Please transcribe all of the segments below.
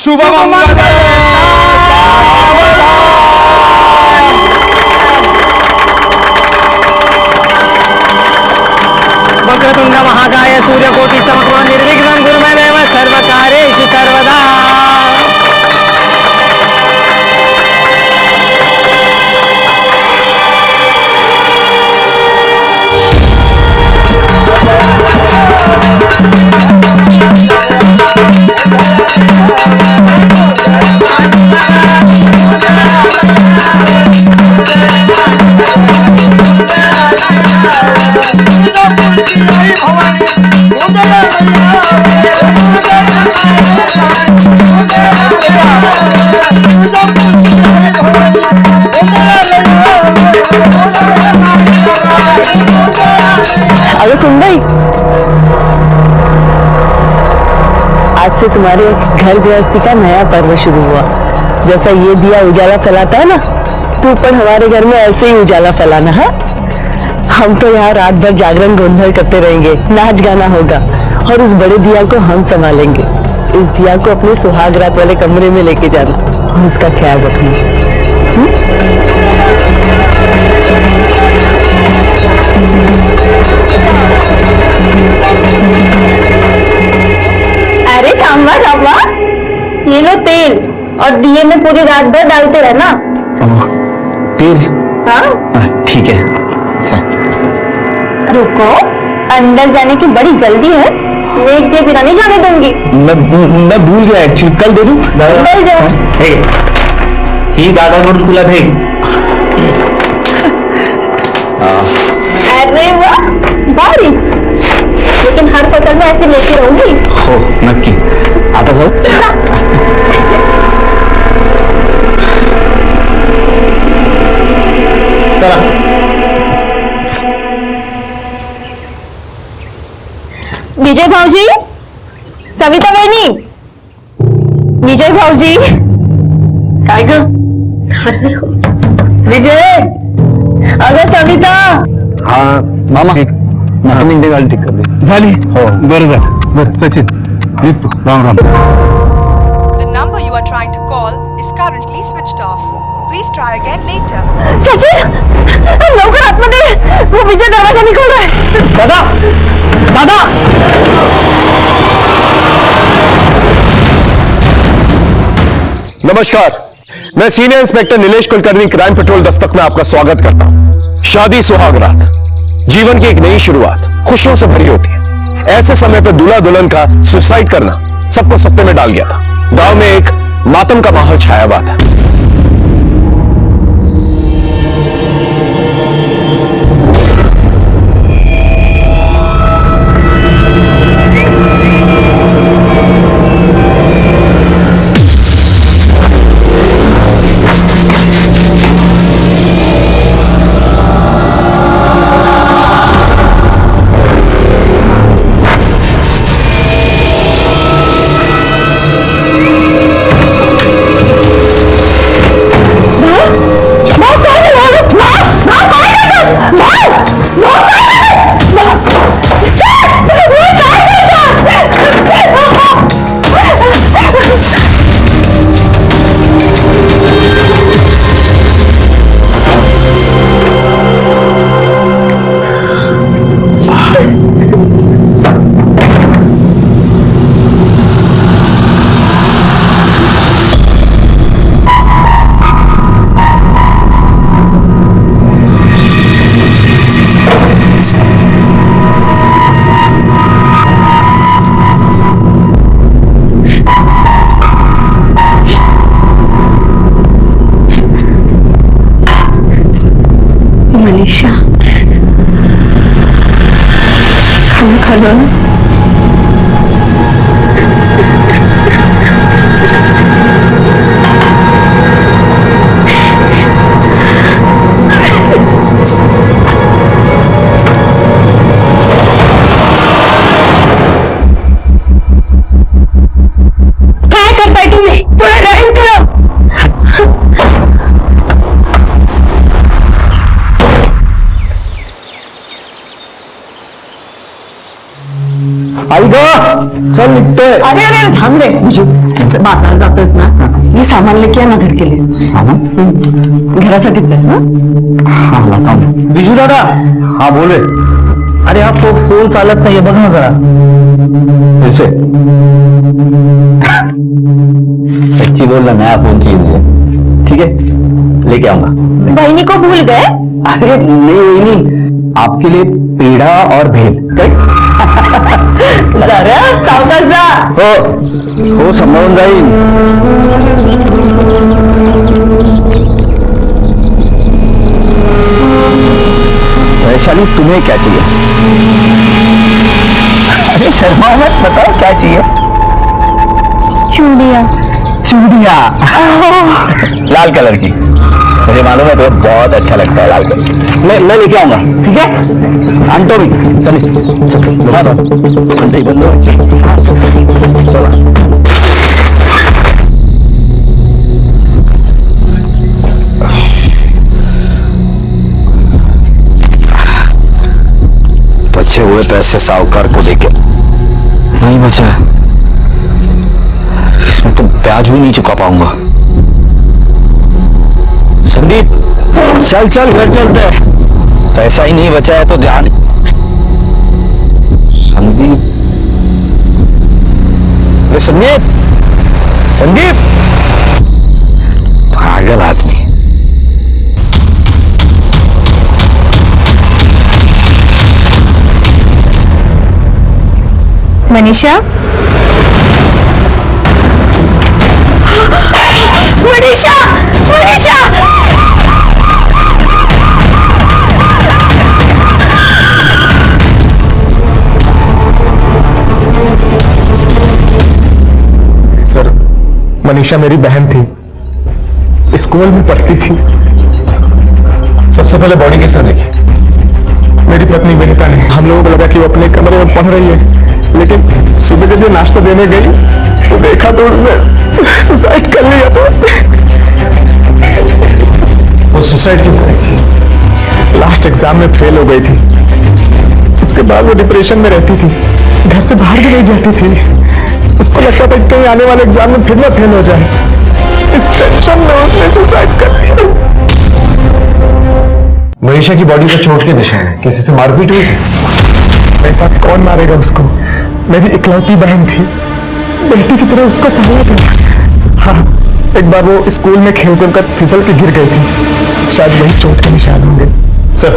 शुभमंगल. वक्रतुंड महाकाय सूर्यकोटि समप्रभ निर्विघ्नं कुरु मे देव सर्वकार्येषु सर्वदा. अरे सुन भाई, आज से तुम्हारे घर गृहस्थी का नया पर्व शुरू हुआ. जैसा ये दिया उजाला फैलाता है ना, तू पण हमारे घर में ऐसे ही उजाला फैलाना. हाँ, हम तो यहाँ रात भर जागरण गोंधल करते रहेंगे, नाच गाना होगा और उस बड़े दिया को हम संभालेंगे. इस दिया को अपने सुहाग रात वाले कमरे में लेके जाना और उसका ख्याल रखना. अरे कामवा कामवा, ये लो तेल और दिए में पूरी रात भर डालते रहना. तेल? हाँ ठीक है. रुको, अंदर जाने की बड़ी जल्दी है. एक दिए बिना नहीं जाने दूंगी. मैं भूल गया एक्चुअली. कल दे दूं? चल जाओ. ही दादाकडून तुला भेट. अरे वाह, बारिश. लेकिन हर फसल में ऐसे लेती रहूंगी. हो नक्की. आता जाऊ. चला. विजय भाऊजी, सविता बहिणी, विजय भाऊजी. काय ग विजय? अगं सविता. हा मामा, मिनिटे गाडी ठीक कर दे. झाली? हो बरं झालं. बरं सचिन, निघतो. Ram Ram. The number you are trying to call is currently switched off. Please try again later. Sachin, लवकर आतमध्ये. वो विजय दरवाजा निकल रहा है. दादा, दादा. नमस्कार, मैं senior inspector Nilesh Kulkarni, crime petrol Dastak में आपका स्वागत करता हूं. शादी सुहागरात जीवन की एक नई शुरुआत, खुशियों से भरी होती है. ऐसे समय पर दूल्हा दुल्हन का सुसाइड करना सबको सपने में डाल गया था. गांव में एक मातम का माहौल छाया हुआ था. मनीषा, खाना खा लो. काय करताय तुम्ही? थोडं रहम करा. आई ग चल निघतोय. अरे अरे अरे, थांब रे बिजू. बाजारात जातोस ना, मी सामान लेके या ना घर के लिए. सामान घरासाठीच आहे. हा लाता हूं. बिजू दादा. हाँ बोले. अरे आपको फोन चालत नहीं है, बघ ना जरा. कैसे सच्ची बोल रहा, नया फोन चाहिए मुझे. ठीक है लेके आऊंगा. बहनी को भूल गए? अरे नहीं, आपके लिए पेड़ा और भेल. अरे सावकाश जा. हो सांभाळून जाईल. वैशाली तुम्हें क्या चाहिए? अरे शर्मा मत, बताओ क्या चाहिए? चूड़िया. चूड़िया लाल कलर की. मुझे मालूम है तुम्हें बहुत अच्छा लगता है लाल कलर की. मैं लेके आऊंगा. ठीक है आणतो मी. चल घंटे बंद हो. चला. बचे हुए पैसे साहूकार को देके नहीं बचा है. इसमें तो ब्याज भी नहीं चुका पाऊंगा. संदीप चल चल घर चलते हैं. पैसा ही नहीं बचा है तो जान. संदीप, अरे संदीप, संदीप. पागल आदमी. मनीषा. मनीषा, मनीषा. सर, मनीषा मेरी बहन थी, स्कूल में पढ़ती थी. सबसे पहले बॉडी किस तरह देखी? मेरी पत्नी विनीता ने. हम लोगों को लगा कि वो अपने कमरे में पढ़ रही है, लेकिन सुबह जब ये नाश्ता देने गई तो देखा तो उसने सुसाइड कर लिया. वो सुसाइड क्यों करेगी? लास्ट एग्जाम में फेल हो गई थी. इसके बाद वो डिप्रेशन में रहती थी, घर से बाहर भी नहीं जाती थी. उसको लगता था कि कहीं आने वाले एग्जाम में फिर ना फेल हो जाए. इस टेंशन में उसने सुसाइड कर लिया. मनीषा की बॉडी पर चोट के निशान है. किसी से मारपीट हुई थी? ऐसा कौन मारेगा उसको? मेरी इकलौती बहन थी, बेटी की तरह उसको पाला था. हाँ, एक बार वो स्कूल में खेलते वक्त फिसल के गिर गई थी. शायद वही चोट के निशान होंगे. सर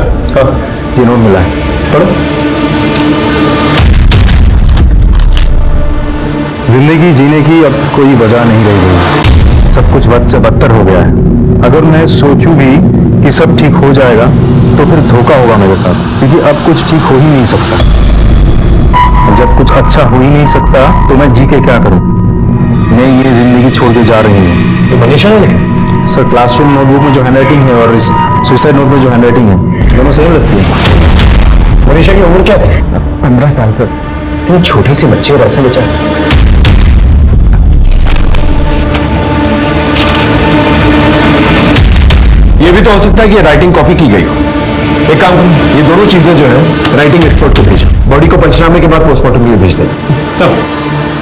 ये नोट मिला है, पढ़ो. जिंदगी जीने की अब कोई वजह नहीं रह गई. सब कुछ बद से बदतर हो गया है. अगर मैं सोचूं भी कि सब ठीक हो जाएगा तो फिर धोखा होगा मेरे साथ, क्योंकि अब कुछ ठीक हो ही नहीं सकता. जब कुछ अच्छा हो ही नहीं सकता तो मैं जी के क्या करूं? मैं ये जिंदगी छोड़ के जा रही हूँ. ये मनीषा ने लिखा? सर, क्लासरूम नोटबुक में जो हैंडराइटिंग है और इस सुसाइड नोट में जो हैंडराइटिंग है दोनों सेम लगती है. मनीषा की उम्र क्या थी? 15 साल सर. इतनी छोटी सी बच्ची और ऐसे बचा. ये भी तो हो सकता है कि राइटिंग कॉपी की गई हो. एक काम करो, ये दोनों चीजें जो है राइटिंग एक्सपर्ट को भेजो. बॉडी को पंचनामे के बाद पोस्टमार्टम के लिए भेज देंगे. सब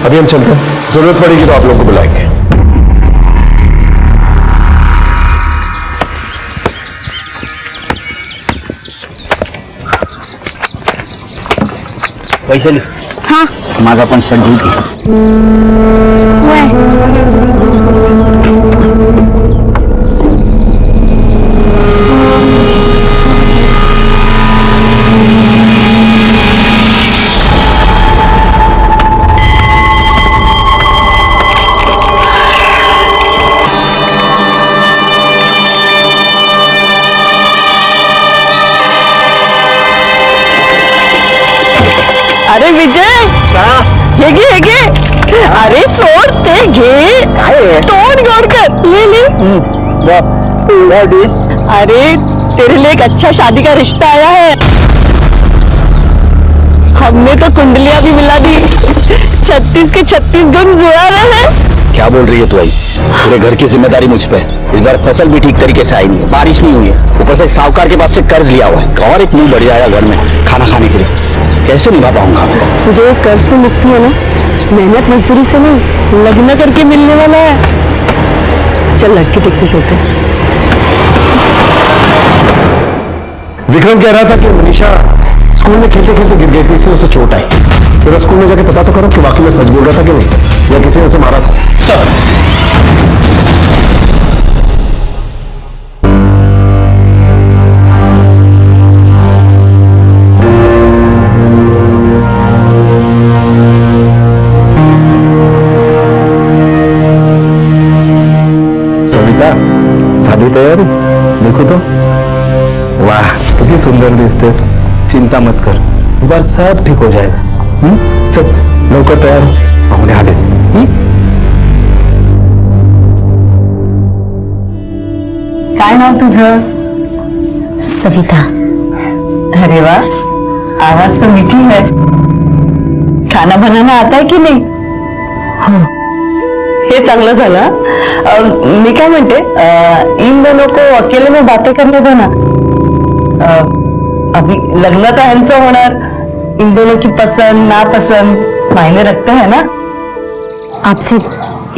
अभी हम चलते हैं. जरूरत पड़ेगी तो आप लोगों को बुलाएंगे. वैशाली. हाँ. माझा पण शर्ट धुवून घे. अरे विजय, हे घे. अरे सोड ते घे. तोड़ गोड़ कर ले. अरे तेरे लिए एक अच्छा शादी का रिश्ता आया है. हमने तो कुंडलियां भी मिला दी. 36 के 36 गुण जुड़ा रहे. क्या बोल रही है तू? आई पूरे घर की जिम्मेदारी मुझ पे. इस बार फसल भी ठीक तरीके से आई नहीं है, बारिश नहीं हुई है, ऊपर से साहूकार के पास से कर्ज लिया हुआ है और एक मुंह बढ़ जाएगा घर में खाना खाने के लिए. कैसे निभा पाऊंगा? मुझे एक कर्ज से मुक्ति है ना, मेहनत मजदूरी से नहीं, लगना करके मिलने वाला है। चल लड़के देखते चलते हैं। विक्रम कह रहा था कि मनीषा स्कूल में खेलते खेलते गिर गई थी, इसलिए उसे चोट आई। जरा स्कूल में जाके पता तो करो कि वाकई में सच बोल रहा था कि नहीं, या किसी ने उसे मारा था। सर, सविता झाली तयारी? देखो तो, वाह कितनी सुंदर दिसतेस. चिंता मत कर, इस बार सब ठीक हो जाएगा. चल लवकर तयार हो, पाहुणे आले. काय नाव तुझं? सविता। अरे वाह, आवाज तो मीठी है. खाना बनाना आता है की नाही? हो। हे चांगलं झालं. मी काय म्हणते, इन दोनों को अकेले में बातें करने दो ना. अभी लग्न तो ह्यांचं होणार. इन दोनों की पसंद नापसंद मायने रखते हैं ना. आपसे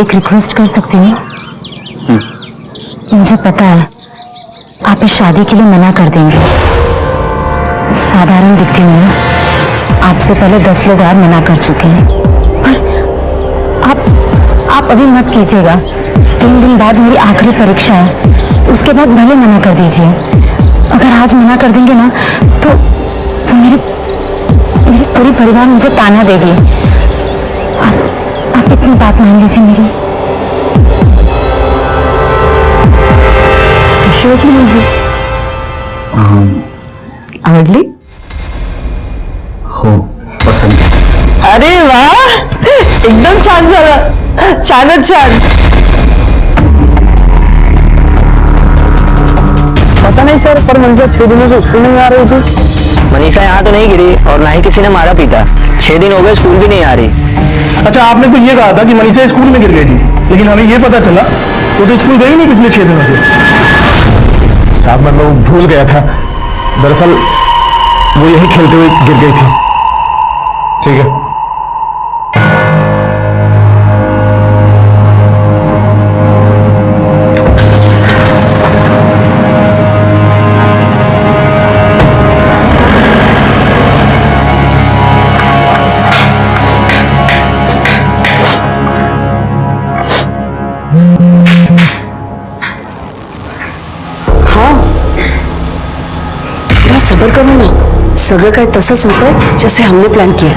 एक रिक्वेस्ट कर सकती हूँ? मुझे पता है आप इस शादी के लिए मना कर देंगे. साधारण दिखती हूँ ना, आपसे पहले 10 लोग और मना कर चुके हैं. पर आप अभी मत कीजिएगा. 3 दिन बाद मेरी आखिरी परीक्षा है, उसके बाद भले मना कर दीजिए. अगर आज मना कर देंगे ना तो मेरी पूरी परिवार मुझे ताना देगी. आप इतनी बात मान लीजिए मेरी. शिवाजी मुलगी आवडली? हो, पसंत. अरे वाह, एकदम छान झालं. छानच छान. पता नहीं सर, पर मुझे 6 दिनों से स्कूल नहीं आ रही थी. मनीषा यहाँ तो नहीं गिरी और ना ही किसी ने मारा पीटा. 6 दिन हो गए, स्कूल भी नहीं आ रही. अच्छा, आपने तो ये कहा था कि मनीषा स्कूल में गिर गई थी, लेकिन हमें ये पता चला वो तो स्कूल गई नहीं पिछले 6 दिनों से. साहब मैं लोग भूल गया था, दरअसल वो यही खेलते हुए गिर गई थी. ठीक है. सबर करो ना, सगळं काय तसंच होतंय जैसे हमने प्लान किया.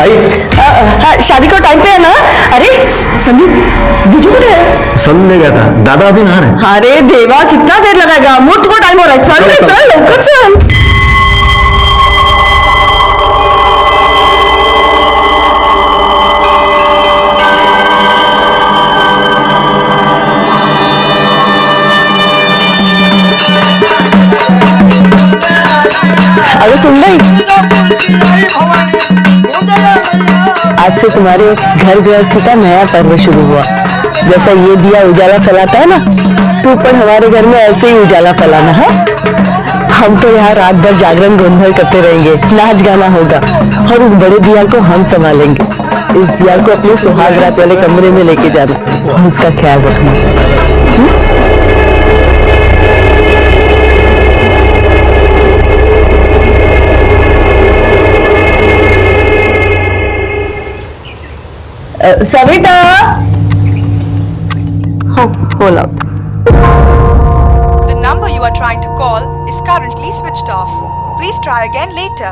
आई शादी का टाइम पे है ना. अरे संदीप, बिजू कुठे है? सलून ले गया था, दादा अभी नहा रहे. अरे देवा, कितना देर लगाएगा? मुझ को टाइम हो रहा है. चल रे, चल लवकर चल. अरे सुन भाई, आज से तुम्हारे घर गृहस्थी का नया पर्व शुरू हुआ. जैसा ये दिया उजाला फैलाता है ना, तू पण हमारे घर में ऐसे ही उजाला फैलाना है. हम तो यहाँ रात भर जागरण गोंधल करते रहेंगे, नाच गाना होगा और उस बड़े दिया को हम संभालेंगे. इस दिया को अपने सुहाग रात वाले कमरे में लेके जाना और उसका ख्याल रखना. Savita, hold up. The number you are trying to call is currently switched off. Please try again later.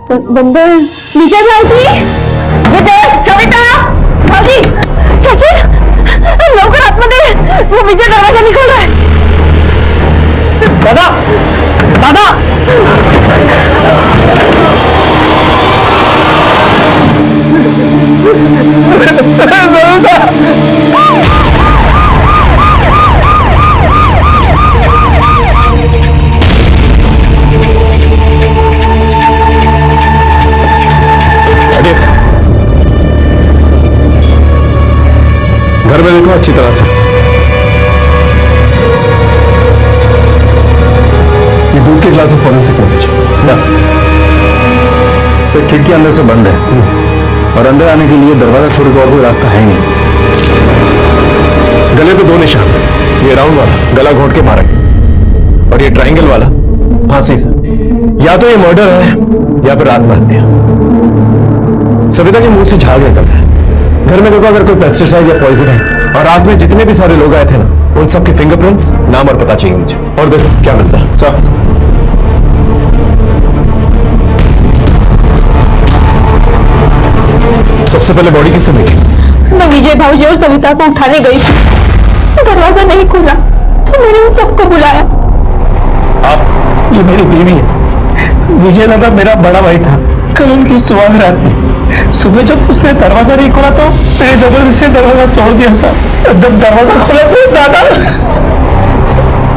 बंदर विजय भाऊजी, विजय, सविता भाऊजी, सचिन लवकर आतमध्ये. वो विजय दरवाजा निकल रहा है. दादा, दादा. घर में देखो अच्छी तरह से. ये दूध के गिलास में फौरन से कर दीजिए. सर खिड़की अंदर से बंद है और अंदर आने के लिए दरवाजा छोड़ के और कोई रास्ता है ही नहीं। गले पे 2 निशान, ये राउंड वाला गला घोट के मारा है और ये ट्रायंगल वाला फांसी सर। या तो ये मर्डर है या फिर आत्महत्या। सविता के मुंह से झाग निकल रहा है। घर में देखो अगर कोई पेस्टिसाइड या पॉइजन है और रात में जितने भी सारे लोग आए थे ना, उन सबके फिंगरप्रिंट्स, नाम और पता चाहिए मुझे। और देखो क्या मिलता है सर। सबसे पहले बॉडी किससे देखी? मैं विजय भाऊजी और सविता को उठाने गई थी, दरवाजा नहीं खुला तो मैंने उन सबको बुलाया। आप? ये मेरी बीवी है। विजय दादा मेरा बड़ा भाई था। कल उनकी सुहागरात थी। सुबह जब उसने दरवाजा नहीं खोला तो मैंने जबरदस्ती से दरवाजा तोड़ दिया सर। जब दरवाजा खोला तो दादा।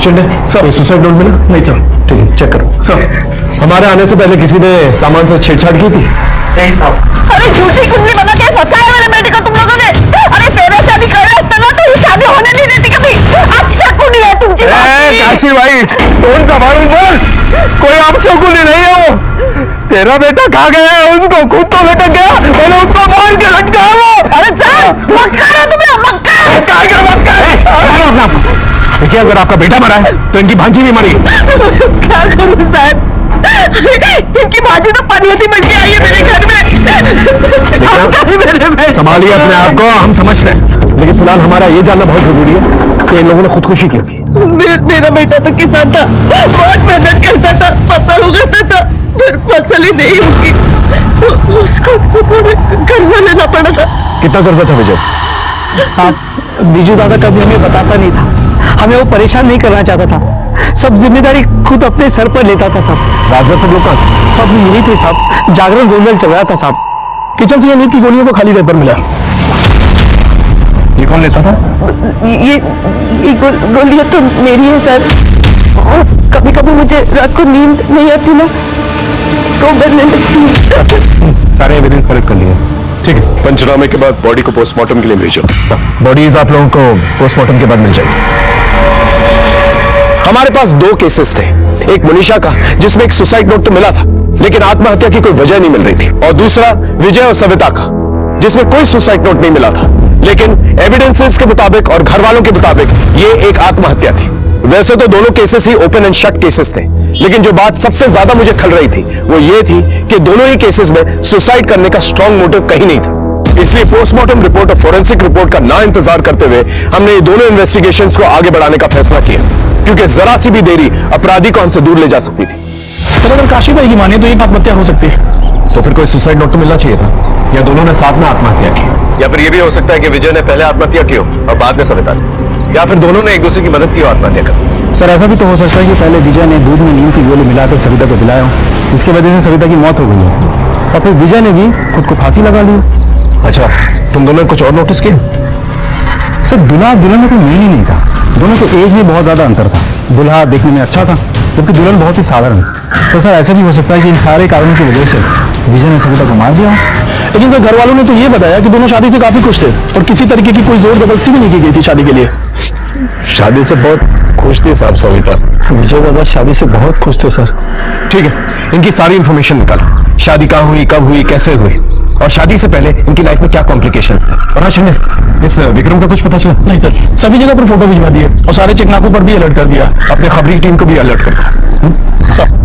शिंदे सर, सुसाइड नोट मिला? नहीं सर। ठीक है, चेक करो सर। हमारे आने से पहले किसी ने सामान से छेड़छाड़ की थी? नहीं साहब। अरे झूठी कुंडली बना के फंसाया मेरे बेटे को तुम लोगों ने। अरे तेरा शादी कर रहे थे ना तो ये शादी होने नहीं देती कभी। अब शकुनी है तुम जी। काशी भाई, कौन सा मालूम बोल? कोई आप शकुनी नहीं है वो। तेरा बेटा कहाँ गया है? उसको खुद तो लटक गया, मैंने उसको मार के लटकाया वो। अरे सर मक्का है तुम्हें, मक्का। देखिए, अगर आपका बेटा मरा है तो इनकी भांजी भी मरी। क्या करूं साहब, इनकी भाजी तो पनियती बन के आई है मेरे घर में। संभालिए अपने आप को, हम समझ रहे हैं, लेकिन फिलहाल हमारा ये जानना बहुत जरूरी है कि इन लोगों ने खुदकुशी क्यों की। मेरा बेटा तो किसान था, बहुत मेहनत करता था, फसल उगाता था, फिर फसल ही नहीं होगी तो उसको कर्जा लेना पड़ा था। कितना कर्जा था विजय? साहब बीजू दादा कभी हमें बताता नहीं था, हमें वो परेशान नहीं करना चाहता था, सब जिम्मेदारी खुद अपने सर पर लेता था साहब। रात भर सब लोग कहाँ? अब यही थे साहब, जागरण गोलमाल चल रहा था साहब। किचन से ये नींद की गोलियों को खाली रेपर मिला। ये कौन लेता था? ये गोलियां तो मेरी है सर, और कभी कभी मुझे रात को नींद नहीं आती ना तो मैं लगती हूँ। सारे एविडेंस कलेक्ट कर लिए। ठीक है, पंचनामे के बाद बॉडी को पोस्टमार्टम के लिए भेजो। बॉडीज आप लोगों को पोस्टमार्टम के बाद मिल जाएगी। हमारे पास 2 केसेस थे, एक मनीषा का जिसमें एक सुसाइड नोट तो मिला था लेकिन आत्महत्या की कोई वजह नहीं मिल रही थी, और दूसरा विजय और सविता का जिसमें कोई सुसाइड नोट नहीं मिला था लेकिन एविडेंसेस के मुताबिक और घर वालों के मुताबिक ये एक आत्महत्या थी। वैसे तो दोनों cases he open and shut cases थे, लेकिन जो बात सबसे ज्यादा मुझे खल रही थी वो ये थी कि दोनों ही केसेस में सुसाइड करने का स्ट्रॉन्ग मोटिव कहीं नहीं था। इसलिए पोस्टमार्टम रिपोर्ट और फोरेंसिक रिपोर्ट का ना इंतजार करते हुए हमने ये दोनों इन्वेस्टिगेशंस को आगे बढ़ाने का फैसला किया, क्योंकि जरा सी भी देरी अपराधी को हमसे दूर ले जा सकती थी। सर अगर काशी भाई की माने तो एक आत्महत्या हो सकती है। तो फिर कोई सुसाइड नोट तो मिलना चाहिए था, या दोनों ने साथ में आत्महत्या की, या फिर यह भी हो सकता है कि विजय ने पहले आत्महत्या की हो और बाद में सविता ने, या फिर दोनों ने एक दूसरे की मदद की और आत्महत्या कर। सर ऐसा भी तो हो सकता है कि पहले विजय ने दूध में नीम की गोली मिलाकर सविता को पिलाया हो, जिसकी वजह से सविता की मौत हो गई है, और फिर विजय ने भी खुद को फांसी लगा ली। अच्छा, तुम दोनों ने कुछ और नोटिस किया? सर दुल्हा दुल्हन में कोई मेल ही नहीं था, दोनों के एज में बहुत ज्यादा अंतर था। दुल्हा देखने में अच्छा था जबकि दुल्हन बहुत ही साधारण। तो सर ऐसा भी हो सकता है कि इन सारे कारणों की वजह से विजय ने सविता को मार दिया। लेकिन सर घर वालों ने तो ये बताया कि दोनों शादी से काफी खुश थे और किसी तरीके की कोई जोर जबरदस्ती भी नहीं की गई थी शादी के लिए। शादी से बहुत खुश थे साहब सविता। विजय दादा शादी से बहुत खुश थे सर। ठीक है, इनकी सारी इंफॉर्मेशन निकालो, शादी कहाँ हुई, कब हुई, कैसे हुई, और शादी से पहले इनकी लाइफ में क्या कॉम्प्लिकेशंस थे। और हाँ शिंदे, इस विक्रम का कुछ पता चला? नहीं सर, सभी जगह पर फोटो भिजवा दिए और सारे चेकनाकों पर भी अलर्ट कर दिया। अपने खबरी टीम को भी अलर्ट कर दो। सर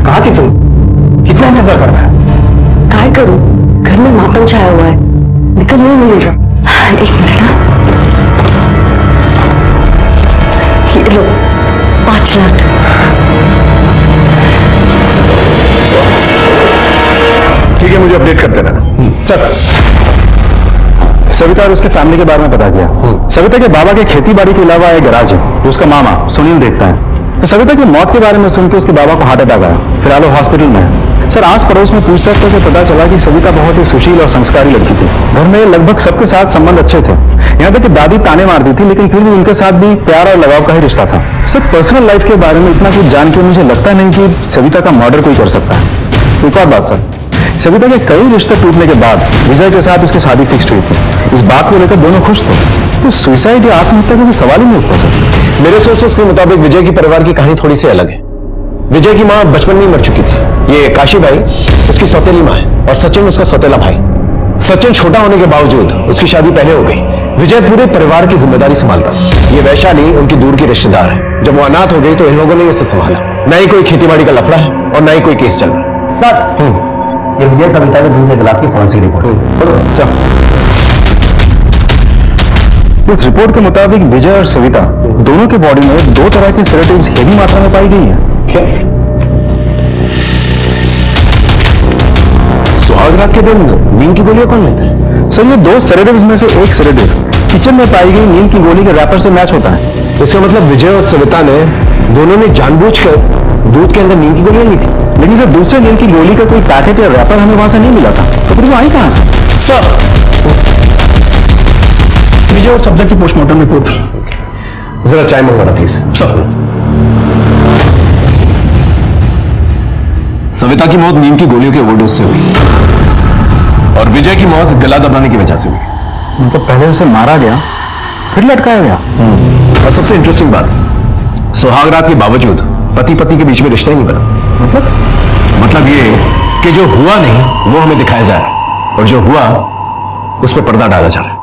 कहाँ थी तुम? कितना इंतजार कर रहा है? काय करूं, घर में मातम छाया हुआ है, निकल नहीं मिल रहा। एक मिनट ना, ये लो 5 लाख। ठीक है, मुझे अपडेट कर देना। सर सविता और उसके फैमिली के बारे में पता किया। सविता के बाबा के खेती बाड़ी के अलावा एक गैराज है जो उसका मामा सुनील देखता है। तो सविता की मौत के बारे में सुनकर उसके बाबा को हार्ट अटैक आया, फिलहाल वो हॉस्पिटल में है। सर आस पड़ोस में पूछताछ करके पता चला कि सविता बहुत ही सुशील और संस्कारी लड़की थी। घर में लगभग सबके साथ संबंध अच्छे थे, यहाँ तक कि दादी ताने मारती थी, लेकिन फिर भी उनके साथ भी प्यार और लगाव का ही रिश्ता था। सर पर्सनल लाइफ के बारे में इतना कुछ जान के मुझे लगता नहीं कि सविता का मर्डर कोई कर सकता है। एक और बात सर, सविता के कई रिश्ते टूटने के बाद विजय के साथ उसकी शादी फिक्स हुई थी। इस बात को लेकर दोनों खुश थे, तो सुसाइड या आत्महत्या का भी सवाल ही नहीं उठता सर। मेरे सोर्सेस के मुताबिक विजय की परिवार की कहानी थोड़ी सी अलग है। विजय की मां बचपन में ही मर चुकी थी। ये काशी भाई उसकी सौतेली मां है और सचिन उसका सौतेला भाई। सचिन छोटा होने के बावजूद उसकी शादी पहले हो गई। विजय पूरे परिवार की जिम्मेदारी संभालता। ये वैशाली उनकी दूर की रिश्तेदार है। जब वो अनाथ हो गई तो इन लोगों ने उसे संभाला। न ही कोई खेतीबाड़ी का लफड़ा है और न ही कोई केस चल रहा। सर, ये विजय सविता के दूसरे क्लास की फॉरेंसिक रिपोर्ट। अच्छा, इस रिपोर्ट के मुताबिक विजय और सविता दोनों के बॉडी में 2 तरह के सेडेटिव्स हेवी मात्रा में पाई गई है। क्या? सुहागरात के दिन नींद की गोलियां कौन लेता है? सर, ये 2 सेडेटिव्स में से एक सेडेटिव किचन में पाई गई नींद की गोली के रैपर से मैच होता है। इसका मतलब विजय और सविता ने दोनों ने जानबूझकर दूध के अंदर नींद की गोलियां ली थी। लेकिन सर, दूसरे नींद की गोली का कोई पैकेट या रैपर हमें वहां से नहीं मिला था, तो फिर वो आई कहां से? सर, विजय और सविता की पोस्टमार्टम रिपोर्ट। जरा चाय मंगवाना प्लीज। सर, सविता की मौत नींद की गोलियों के ओवरडोज से हुई और विजय की मौत गला दबाने की वजह से हुई। उनको पहले उसे मारा गया, फिर लटकाया गया। और सबसे इंटरेस्टिंग बात, सुहागरात के बावजूद पति पत्नी के बीच में रिश्ता ही नहीं बना। मतलब ये कि जो हुआ नहीं वो हमें दिखाया जा रहा है और जो हुआ उस पर पर्दा डाला जा रहा है।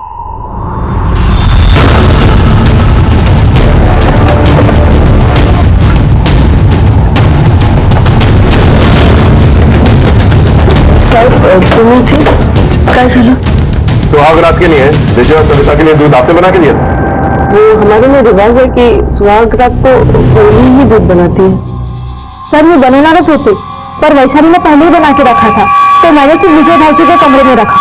सर, तुम्ही थी काय झालं? सुहागरात के लिए विजय और सविता के लिए दूध आपने बना के दिया? वो हमारे में रिवाज है कि सुहागरात को वही ही दूध बनाती है। सर, मैं बनानारस होती, पर वैशाली ने पहले ही बना के रखा था, तो मैंने सिर्फ विजय भाई के कमरे में रखा।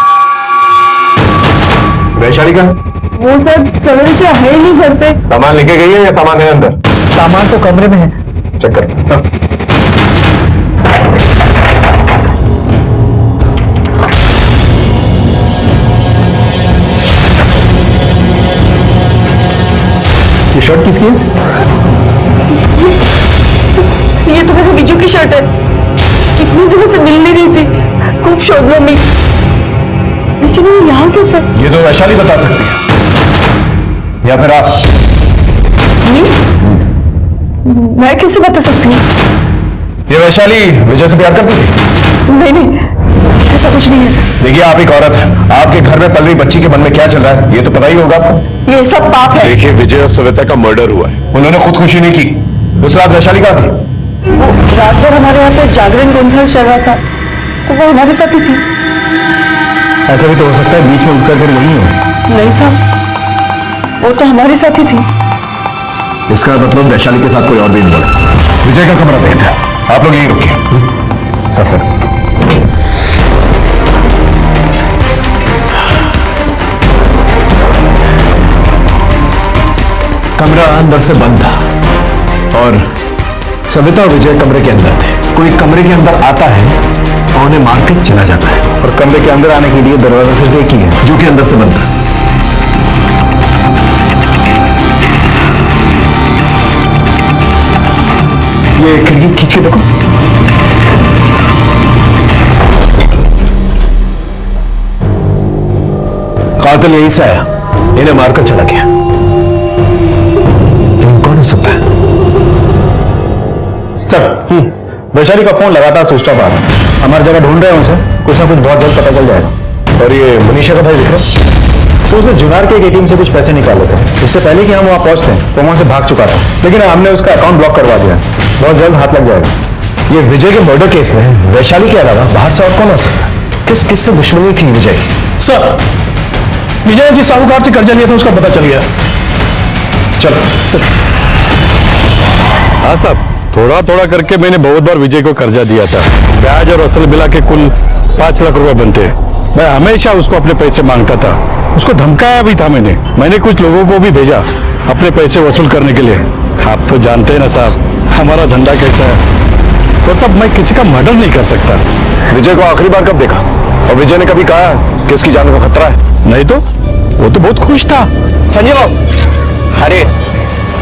वैशाली का वो सर सवेरे से है ही नहीं घर पे। सामान लेके गई है या सामान है अंदर? सामान तो कमरे में है। चेक कर सब। ये शर्ट किसकी है? ये तो मेरे विजू की शर्ट है। कितने दिनों से मिल नहीं रही थी, खूब शोधना मी, लेकिन वो यहाँ कैसे? ये तो वैशाली बता सकती है या फिर आप। मैं कैसे बता सकती हूँ? ये वैशाली विजय से प्यार करती थी? नहीं नहीं, ऐसा कुछ नहीं है। देखिए, आप एक औरत है, आपके घर में पल रही बच्ची के मन में क्या चल रहा है ये तो पता ही होगा आपको। ये सब पाप है। देखिए, विजय और सविता का मर्डर हुआ है। उन्होंने खुदकुशी नहीं की। उस रात वैशाली कहाँ थी? वो रात भर हमारे यहाँ पे जागरण गुंडल चल रहा था, तो वो हमारे साथ ही थी। ऐसा भी तो हो सकता है बीच में उठकर फिर वही हो। नहीं साहब, वो तो हमारे साथ ही थी। इसका मतलब वैशाली के साथ कोई और भी इन्वॉल्व है। विजय का कमरा बेहद है, आप लोग यहीं रुकिए। सफर कमरा अंदर से बंद था और सविता और विजय कमरे के अंदर थे। कोई कमरे के अंदर आता है और उन्हें मार के चला जाता है और कमरे के अंदर आने के लिए दरवाजा सिर्फ एक ही है, जो कि अंदर से बंद था। ये खिड़की खींच के देखो। कातिल यहीं से आया, इन्हें मारकर चला गया। लेकिन कौन हो सकता है? सर, वैशाली का फोन लगातार स्विच ऑफ आ रहा है। हमारी जगह ढूंढ रहे हैं उसे, कुछ ना कुछ बहुत जल्द पता चल जाएगा। और ये मनीषा का भाई दिख रहा है? सो उसे जुनार के एक एटीएम से कुछ पैसे निकाले थे। इससे पहले कि हम वहां पहुंचते तो वहां से भाग चुका था, लेकिन हमने उसका अकाउंट ब्लॉक करवा दिया। बहुत जल्द हाथ लग जाएगा। ये विजय के मर्डर केस में वैशाली के अलावा बाहर से और कौन हो सकता है? किस किस से दुश्मनी थी विजय की? सर, विजय ने जिस साहूकार से कर्जा लिया था उसका पता चल गया। चलो सर। हाँ साहब, थोड़ा थोड़ा करके मैंने बहुत बार विजय को कर्जा दिया था। ब्याज और असल मिला के कुल 5 लाख रुपए बनते हैं। मैं हमेशा उसको अपने पैसे मांगता था, उसको धमकाया भी था। मैंने कुछ लोगों को भी भेजा अपने पैसे वसूल करने के लिए। आप तो जानते हैं ना साहब हमारा धंधा कैसा है। तो साहब, मैं किसी का मर्डर नहीं कर सकता। विजय को आखिरी बार कब देखा? और विजय ने कभी कहा कि उसकी जान का खतरा है? नहीं तो वो तो बहुत खुश था। संजय बाबू, अरे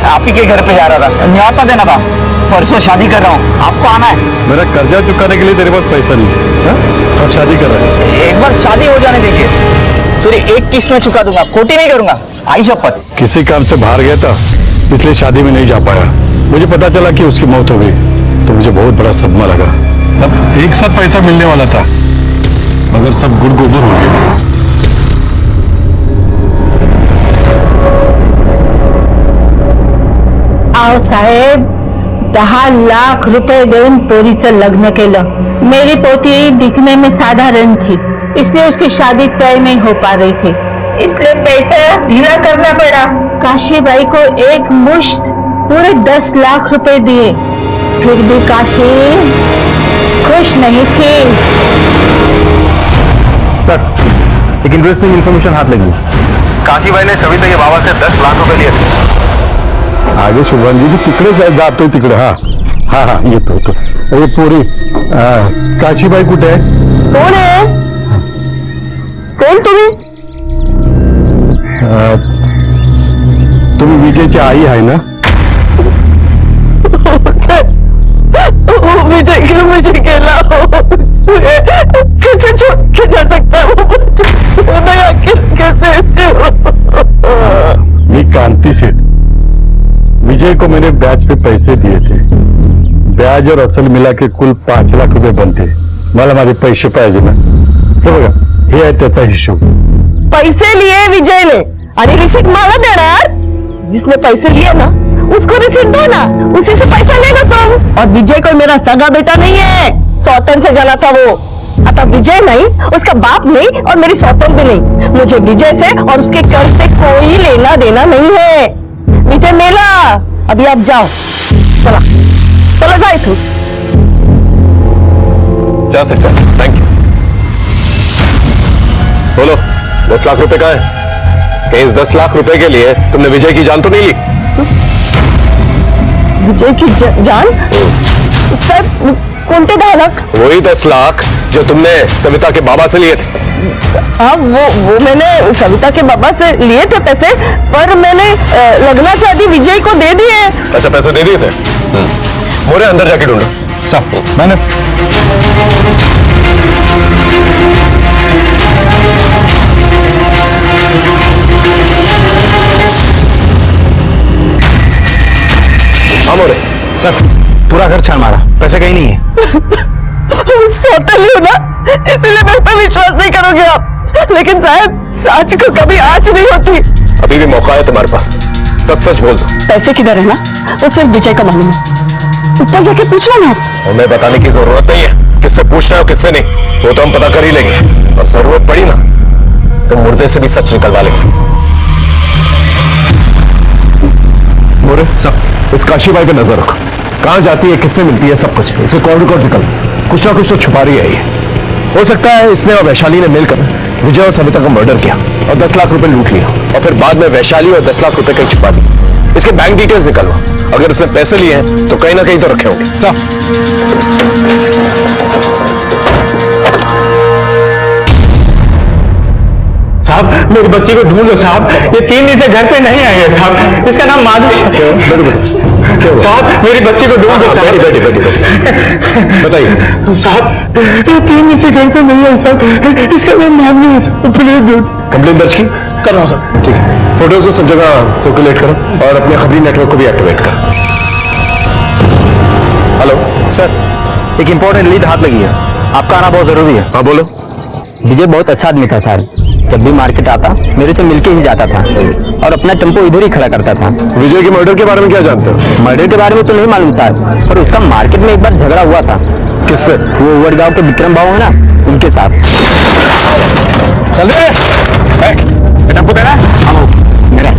आप ही के घर पे जा रहा था, न्योता देना था। परसों शादी कर रहा हूँ, आपको आना है। मेरा कर्जा चुकाने के लिए तेरे पास पैसा नहीं है हाँ? अब शादी कर रहा है। एक बार शादी हो जाने देखिए, फिर एक किस्त में चुका दूंगा, खोटी नहीं करूंगा, आई शपथ। किसी काम से बाहर गया था इसलिए शादी में नहीं जा पाया। मुझे पता चला कि उसकी मौत हो गई तो मुझे बहुत बड़ा सदमा लगा। सब एक साथ पैसा मिलने वाला था मगर सब गुड़ गोबर हो गया। आओ साहेब, 10 लाख रुपए देऊन पोरीचं लग्न केलं। मेरी पोती दिखने में साधारण थी, इसलिए उसकी शादी तय नहीं हो पा रही थी, इसलिए पैसा ढीला करना पड़ा। काशीबाई को एक मुश्त पूरे 10 लाख रुपए दिए, फिर भी काशी खुश नहीं थी। सर, एक इंटरेस्टिंग इन्फॉर्मेशन हाथ लगी। काशीबाई ने सविता के बाबा से 10 लाख रुपए लिए थे। आगे शुभम जी तिकडे जातो तिकडे। हाँ हाँ हाँ येतो ये पोरी काशीबाई कुठे आहे? कोण आहे? कोण तुम्ही? तुम्ही विजयची आई आहे ना? विजय क्यों मुझे कहला हो? कैसे छोड़ के जा सकता है वो मुझे? आखिर कैसे मी कांती सेठ, विजय को मैंने ब्याज पे पैसे दिए थे। ब्याज और असल मिला के कुल 5 लाख रुपए बनते। मला माझे पैसे पाहिजे ना। हे बघा हे आहे त्याचा हिशोब। पैसे लिए विजय ने आणि रिसीट मला देणार? जिसने पैसे लिए ना उसको रिसीट दो ना, उसी से पैसा लेना तुम। और विजय कोई मेरा सगा बेटा नहीं है, सौतन से जाना था वो। आता विजय नहीं, उसका बाप नहीं और मेरी सौतन भी नहीं। मुझे विजय से और उसके कर्ज से कोई लेना देना नहीं है। विजय मेला, अभी आप जाओ, चला चला जाए तू। जा सकते हैं, थैंक यू। बोलो 10 लाख रुपए का है? कि इस 10 लाख रुपए के लिए तुमने विजय की जान तो नहीं ली? विजय की जान? सर कोणते 10 लाख? वही 10 लाख जो तुमने सविता के बाबा से लिए थे। हाँ वो मैंने सविता के बाबा से लिए थे पैसे, पर मैंने लगना चाहती विजय को दे दिए। अच्छा पैसे दे दिए थे? मोरे अंदर जाके ढूंढो। साहब मैंने हाँ मोरे। सर पूरा घर छान मारा, पैसे कहीं नहीं है। सौतन हूँ ना, इसीलिए मेरे पे विश्वास नहीं करोगे आप। लेकिन साहब सच को कभी आँच नहीं होती। अभी भी मौका है तुम्हारे पास, सच सच बोल दो। पैसे किधर है ना वो सिर्फ विजय का मालूम है। ऊपर जाके पूछ लो ना। हमें बताने की जरूरत नहीं है किससे पूछना है और किससे नहीं, वो तो हम पता कर ही लेंगे। और जरूरत पड़ी ना तो मुर्दे से भी सच निकलवा लेंगे। मोरे साहब, इस काशीबाई पे नजर रखो, कहां जाती है, किससे मिलती है, सब कुछ। इसके कॉल रिकॉर्ड निकल, कुछ ना कुछ तो छुपा रही है ये। हो सकता है इसने और वैशाली ने मिलकर विजय और सविता का मर्डर किया और 10 लाख रुपए लूट लिया, और फिर बाद में वैशाली और 10 लाख रुपए कहीं छुपा दी। इसके बैंक डिटेल्स निकलवा, अगर इसने पैसे लिए हैं तो कहीं ना कहीं तो रखे होंगे। साहब मेरी बच्ची को ढूंढो साहब, ये 3 दिन से घर पे नहीं आई है साहब। इसका नाम माधवी। साहब मेरी बच्ची को ढूंढो साहब। बताइए साहब ये 3 दिन से घर पे नहीं आई साहब, इसका नाम माधवी है साहब। प्लीज कंप्लेन दर्ज की? कर रहा हूँ साहब। ठीक है, फोटोज को सब जगह सर्कुलेट करो और अपने खबरी नेटवर्क को भी एक्टिवेट करो। हेलो सर एक इंपॉर्टेंट लीड हाथ लगी है, आपका आना बहुत जरूरी है। हाँ बोलो। विजय बहुत अच्छा आदमी था सर, जब भी मार्केट आता मेरे से मिलके ही जाता था और अपना टेम्पो इधर ही खड़ा करता था। विजय के मर्डर के बारे में क्या जानते हो? मर्डर के बारे में तो नहीं मालूम सर, पर उसका मार्केट में एक बार झगड़ा हुआ था। किससे? वो वडगांव के विक्रम बाबू है ना, उनके साथ। चल रहे टेम्पो तेरा? मेरा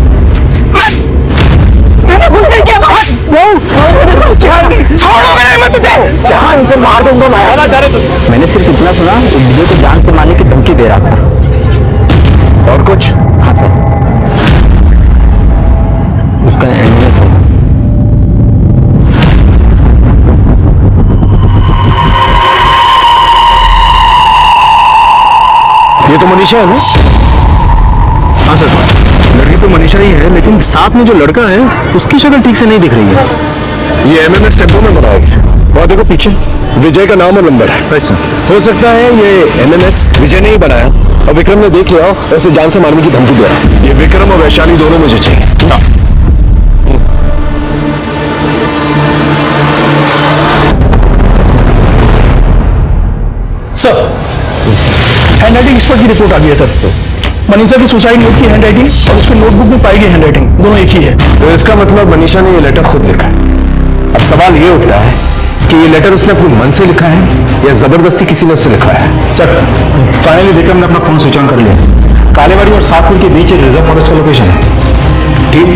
छोड़ोगे नहीं मैं तुझे, जान से मार दूंगा मैं। आना चाह रहे तुम? मैंने सिर्फ इतना सुना, वो विजय को जान से मारने की धमकी दे रहा था। और कुछ? हाँ सर, उसका एड्रेस है। ये तो मनीषा है ना? हाँ सर, लड़की तो मनीषा ही है, लेकिन साथ में जो लड़का है उसकी शक्ल ठीक से नहीं दिख रही है। ये एमएमएस टेम्पो में बनाया गया। और देखो पीछे विजय का नाम और नंबर है। अच्छा, हो सकता है ये एमएमएस विजय ने ही बनाया और विक्रम ने देख लिया और ऐसे जान से मारने की धमकी दे रहा है। ये विक्रम और वैशाली दोनों मुझे चाहिए। सर, हैंडराइटिंग एक्सपर्ट की रिपोर्ट आ गई है सर। मनीषा की सुसाइड नोट की हैंडराइटिंग और उसके नोटबुक में पाई गई हैंडराइटिंग दोनों एक ही है। तो इसका मतलब मनीषा ने ये लेटर खुद लिखा है। अब सवाल ये उठता है कि ये लेटर उसने अपने मन से लिखा है या जबरदस्ती किसी ने उससे लिखा है। सर फाइनली विक्रम ने अपना फोन स्विच ऑन कर लिया। कालेवाड़ी और सातपुर के बीच एक रिजर्व फॉरेस्ट का लोकेशन है। टीम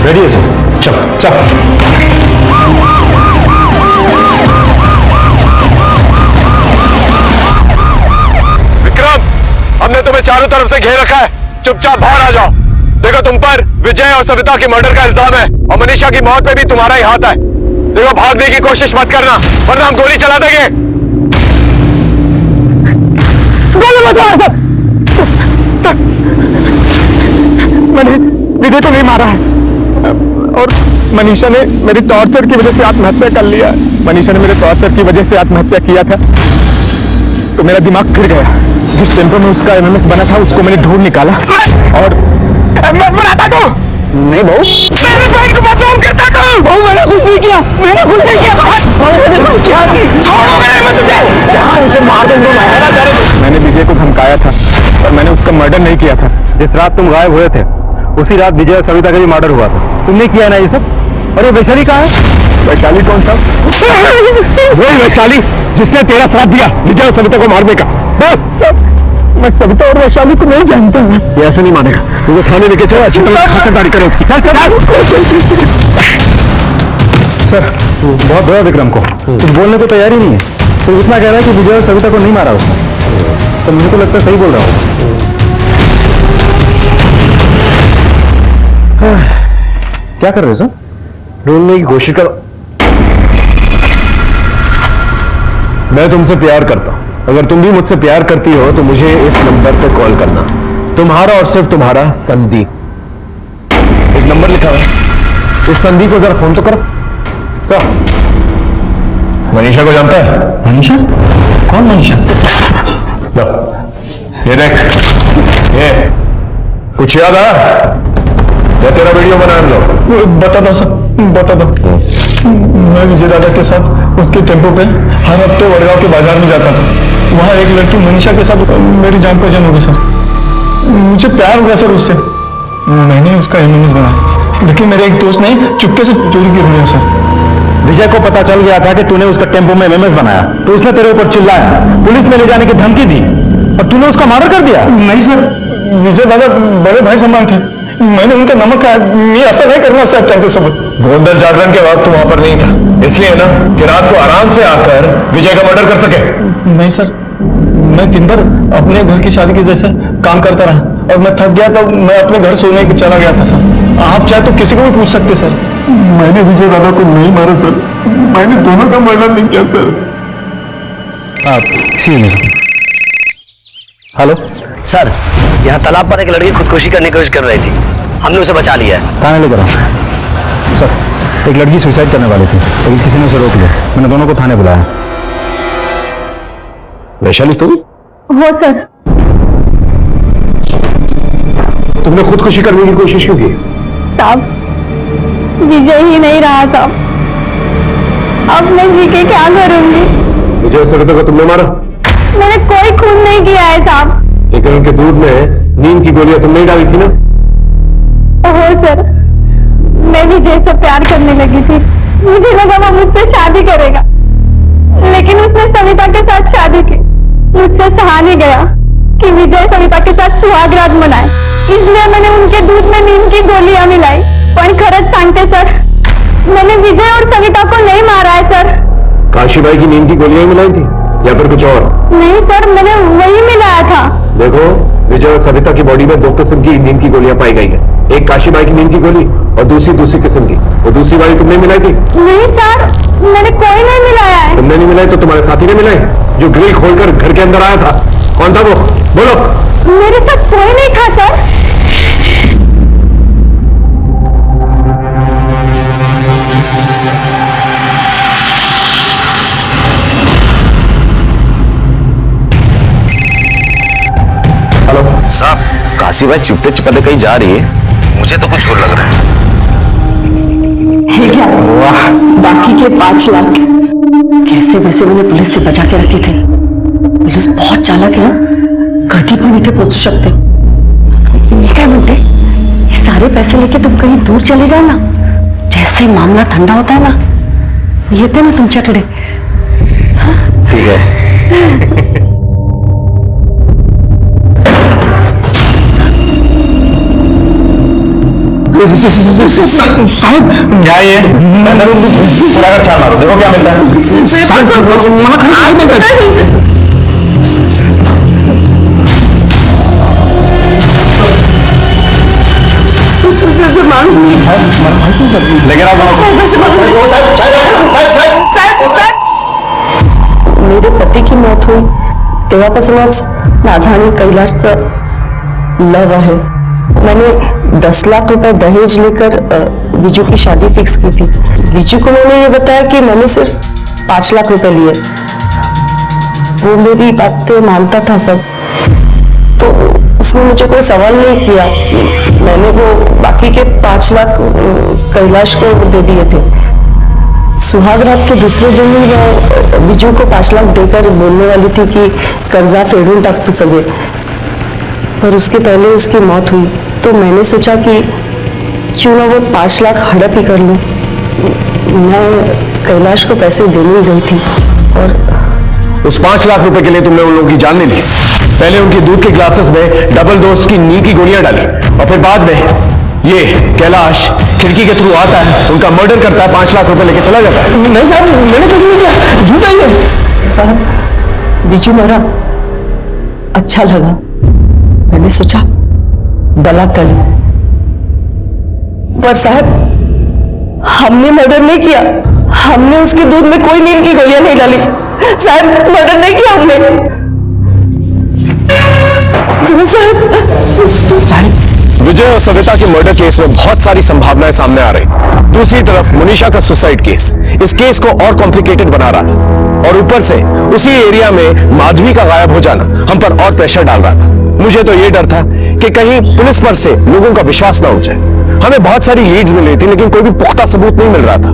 रेडी है सर। चलो चल। विक्रम, हमने तुम्हें चारों तरफ से घेर रखा है, चुपचाप बाहर आ जाओ। देखो तुम पर विजय और सविता की मर्डर का इल्जाम है और मनीषा की मौत में भी तुम्हारा ही हाथ है। देखो भागने की कोशिश मत करना वरना हम गोली चला देंगे। गोली मत चलाओ सर। सर, मैंने विजय को नहीं मारा है और मनीषा ने मेरी टॉर्चर की वजह से आत्महत्या कर लिया। मनीषा ने मेरे टॉर्चर की वजह से आत्महत्या किया था तो मेरा दिमाग फिर गया। जिस टेम्पो में उसका एमएमएस बना था उसको मैंने ढूंढ निकाला और एमएमएस बनाता तो नहीं बहू, मेरे बहन को बदनाम करता था। बहू मैंने कुछ नहीं किया, मैंने कुछ नहीं किया। छोड़ोगे नहीं मैं तुझे, जहाँ उसे मार दूंगा मैं चाहे। मैंने विजय को धमकाया था और मैंने उसका मर्डर नहीं किया था। जिस रात तुम गायब हुए थे उसी रात विजय और सविता का भी मर्डर हुआ था। तुमने किया ना ये सब। और ये वैशाली कहाँ है? वैशाली कौन था? वही वैशाली जिसने तेरा साथ दिया विजय और सविता को मारने का। मैं सविता और वैशाली को नहीं जानता। ये ऐसे नहीं मानेगा। तुझे थाने लेके चलो, अच्छी तरह खातिरदारी करो उसकी। चल चल। सर बहुत बुरा विक्रम को कुछ बोलने को तैयार ही नहीं है। सिर्फ इतना कह रहा है कि विजय और सविता को नहीं मारा उसने। तो मुझे तो लगता है सही बोल रहा हूँ। क्या कर रहे हो सर? ढूंढने की कोशिश करो। मैं तुमसे प्यार करता हूं। अगर तुम भी मुझसे प्यार करती हो तो मुझे इस नंबर पे कॉल करना। तुम्हारा और सिर्फ तुम्हारा संदीप। एक नंबर लिखा है, इस संदीप को जरा फोन तो करो। तो मनीषा को जानता है? मनीषा? कौन मनीषा? लो, ये देख, ये कुछ याद है या तेरा वीडियो बना लो? बता दो सर, बता दो। मैं विजय दादा के साथ उसके टेम्पो पे हर हफ्ते वडगांव के बाजार में जाता था। वहाँ एक लड़की मनीषा के साथ मेरी जान पहचान हो गई सर। मुझे प्यार हो गया सर उससे। मैंने उसका एमएमएस बनाया लेकिन मेरे एक दोस्त ने चुपके से चोरी की हुई है सर। विजय को पता चल गया था कि तूने उसका टेम्पो में एमएमएस बनाया तो उसने तेरे ऊपर चिल्लाया, पुलिस में ले जाने की धमकी दी और तूने उसका मर्डर कर दिया। नहीं सर, विजय दादा बड़े भाई समान थे। मैंने उनका नमक खाया। ये ऐसा नहीं करना सर टेंशन सबूत। गोंदल जागरण के वक्त तू वहां पर नहीं था, इसलिए ना कि रात को आराम से आकर विजय का मर्डर कर सके। नहीं सर, मैं दिन भर अपने घर की शादी की जैसे काम करता रहा और मैं थक गया तो मैं अपने घर सोने के चला गया था सर। आप चाहे तो किसी को भी पूछ सकते सर। मैंने विजय दादा को नहीं मारा सर। मैंने दोनों का मर्डर नहीं किया सर। हेलो सर, यहाँ तालाब पर एक लड़की खुदकुशी करने की कोशिश कर रही थी। हमने उसे बचा लिया है। थाने लेकर आओ। सर एक लड़की सुसाइड करने वाली थी लेकिन किसी ने उसे रोक लिया। मैंने दोनों को थाने बुलाया। वैशाली तुम? हो सर। तुमने खुदकुशी करने की कोशिश क्यों की? साहब विजय ही नहीं रहा साहब। अब मैं जी के क्या करूंगी? विजय और सविता को तुमने मारा? मैंने कोई खून नहीं किया है साहब। लेकिन उनके दूध में नींद की गोलियां तुमने ही डाली थी ना? हो सर, मैं विजय से प्यार करने लगी थी। मुझे लगा वो मुझसे शादी करेगा लेकिन उसने सविता के साथ शादी की। मुझसे सहा नहीं गया कि विजय सविता के साथ सुहागरात मनाए, इसलिए मैंने उनके दूध में नींद की गोलियां मिलाई। पण खरंच सांगते सर, मैंने विजय और सविता को नहीं मारा है सर। काशीबाई की नींद की गोलियां ही मिलाई थी या फिर कुछ और? नहीं सर, मैंने वही मिलाया था। देखो, विजय और सविता की बॉडी में दो किस्म की नींद की गोलियां पाई गई है। एक काशीबाई की नींद की गोली और दूसरी किस्म की। वो दूसरी वाली तुमने मिलाई थी? नहीं सर, मैंने कोई नहीं मिलाया है। तुमने नहीं मिलाई तो तुम्हारे साथी ने मिलाई, जो ग्रिल खोलकर घर के अंदर आया था। कौन था वो? बोलो। मेरे साथ कोई नहीं था सर। सिवाय चुपते चुपते कहीं जा रही है? मुझे तो कुछ और लग रहा है। है क्या? वाह, बाकी के 5 लाख कैसे वैसे मैंने पुलिस से बचा के रखे थे। पुलिस बहुत चालाक है, गलती को नहीं थे पूछ सकते। ये क्या बोलते, ये सारे पैसे लेके तुम कहीं दूर चले जाओ ना, जैसे ही मामला ठंडा होता है ना, ये थे ना तुमच्याकडे। ठीक है। साहब क्या ये थोड़ा छाल मारो, देखो क्या मिलता है। लेकिन मेरे पती की मौत हुई तेव्हापासूनच माझा आणि कैलाशचं लव आहे। मैंने 10 लाख रुपए दहेज लेकर विजू की शादी फिक्स की थी। विजू को मैंने ये बताया कि मैंने सिर्फ 5 लाख रुपए लिए। वो मेरी बातें मानता था सब, तो उसने मुझे कोई सवाल नहीं किया। मैंने वो बाकी के 5 लाख कैलाश को दे दिए थे। सुहाग रात के दूसरे दिन ही मैं विजू को 5 लाख देकर बोलने वाली थी कि कर्जा फेडून टाक तू सगळे, पर उसके पहले उसकी मौत हुई। तो मैंने सोचा कि क्यों ना वो 5 लाख हड़प ही कर लूं। मैं कैलाश को पैसे देने गई थी और उस 5 लाख रुपए के लिए तुमने उन लोगों की जान ले ली। पहले उनके दूध के ग्लासेस में डबल डोज की नी की गोलियां डाली और फिर बाद में ये कैलाश खिड़की के थ्रू आता है, उनका मर्डर करता है, 5 लाख रुपए लेके चला जाता है। नहीं साहब, मैंने कुछ नहीं किया, झूठा ही है साहब। विजू मेरा अच्छा लगा, मैंने सोचा बला कर लूं। पर साहब हमने मर्डर नहीं किया, हमने उसके दूध में कोई नींद की गोलियां नहीं डाली। साहब मर्डर नहीं किया हमने। साहब विजय और सविता के मर्डर केस में बहुत सारी संभावनाएं सामने आ रही। दूसरी तरफ मनीषा का सुसाइड केस इस केस को और कॉम्प्लिकेटेड बना रहा था, और ऊपर से उसी एरिया में माधवी का गायब हो जाना हम पर और प्रेशर डाल रहा था। मुझे तो ये डर था कि कहीं पुलिस पर से लोगों का विश्वास ना हो जाए। हमें बहुत सारी लीड्स मिल रही थी, लेकिन कोई भी पुख्ता सबूत नहीं मिल रहा था।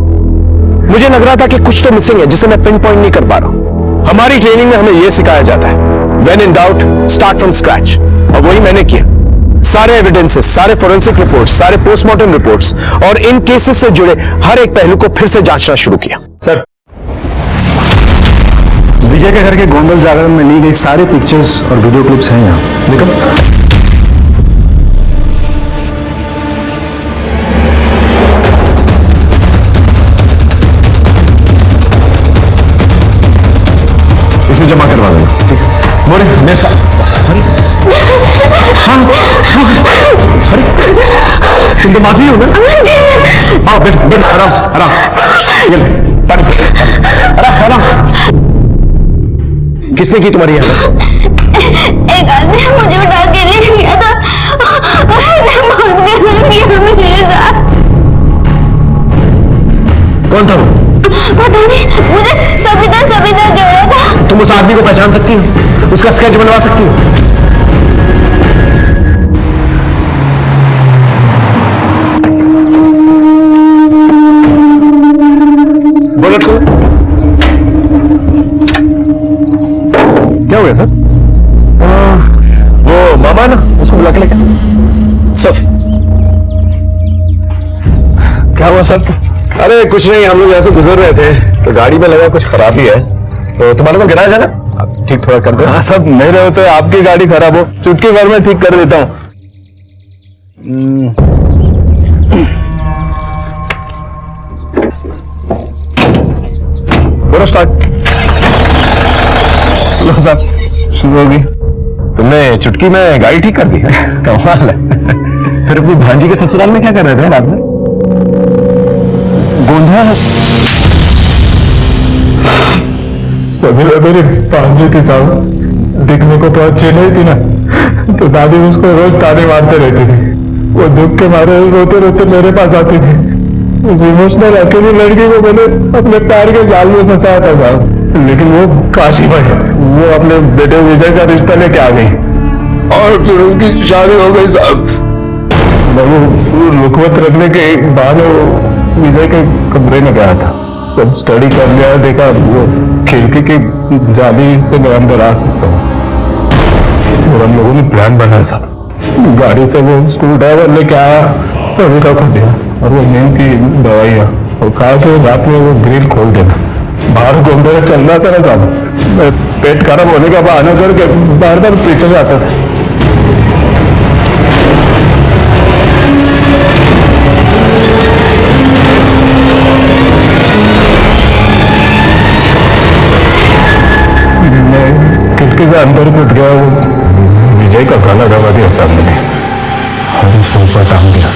मुझे लग रहा था कि कुछ तो मिसिंग है जिसे मैं पिन पॉइंट नहीं कर पा रहा हूं। हमारी ट्रेनिंग में हमें यह सिखाया जाता है, when in doubt start from scratch, और वही मैंने किया। सारे एविडेंसेस, सारे फोरेंसिक रिपोर्ट्स, सारे पोस्टमार्टम रिपोर्ट्स और इन केसेस से जुड़े हर एक पहलू को फिर से जांचना शुरू किया। सर, विजय के घर के गोंदल जागरण में ली गई सारी पिक्चर्स और वीडियो क्लिप्स हैं यहाँ, देखो। इसे जमा करवा देना, ठीक है? बोले मेरे साथ। हाँ, तुम तो माफी हो ना? हाँ, बैठ बैठ, आराम से, आराम से। ये ले, पानी पी, आराम से। किसने की तुम्हारी यहाँ? एक आदमी मुझे उठा के ले गया था, उसने बहुत गलत किया मेरे साथ। कौन था वो? पता नहीं, मुझे सविता सविता कह रहा था। तुम उस आदमी को पहचान सकती हो? उसका स्केच बनवा सकती हो? बोलो तो। क्या हो गया सर? वो मामा ना, उसको बुला के लेके सर। क्या हुआ सर? अरे कुछ नहीं, हम लोग यहाँ से गुजर रहे थे तो गाड़ी में लगा कुछ खराबी है, तो तुम्हारे को गिराया जाना, ठीक थोड़ा कर दो। हाँ सब, मेरे होते आपकी गाड़ी खराब हो, चुटकी भर में ठीक कर देता हूँ। बोलो स्टार्ट। लो साहब, शुरू होगी। तुमने चुटकी में गाड़ी ठीक कर दी? कमाल है। फिर अपनी भांजी के ससुराल में क्या कर रहे थे रात में? गोंधा सभी मेरी भांजी थी साहब, दिखने को तो अच्छी नहीं थी ना, तो दादी उसको रोज ताने मारते रहती थी। वो दुख के मारे रोते रोते मेरे पास आती थी। उस इमोशनल अकेली लड़की को मैंने अपने पैर के जाल में फंसाया था साहब, लेकिन वो काशी भाई, वो अपने बेटे विजय का रिश्ता लेके आ गई। और फिर उनकी शादी हो गई साहब। वो रुकवत रखने के बाद वो विजय के कमरे में गया था, सब स्टडी कर लिया, देखा वो खिड़की की जाली से मैं अंदर आ सकता हूँ। और हम लोगों ने प्लान बनाया साहब, गाड़ी से वो स्क्रू ड्राइवर लेके आया, सविता को दिया और वो नींद की दवाइयाँ, और कहा कि रात में वो ग्रिल खोल देना। बाहर घूमने का चल रहा था ना साहब, मैं पेट खराब होने का बहाना करके बार बार पीछे जाता था। मैं खिड़की से अंदर कूद गया, वो विजय का गला दबा दिया सामने और उसको ऊपर टांग दिया।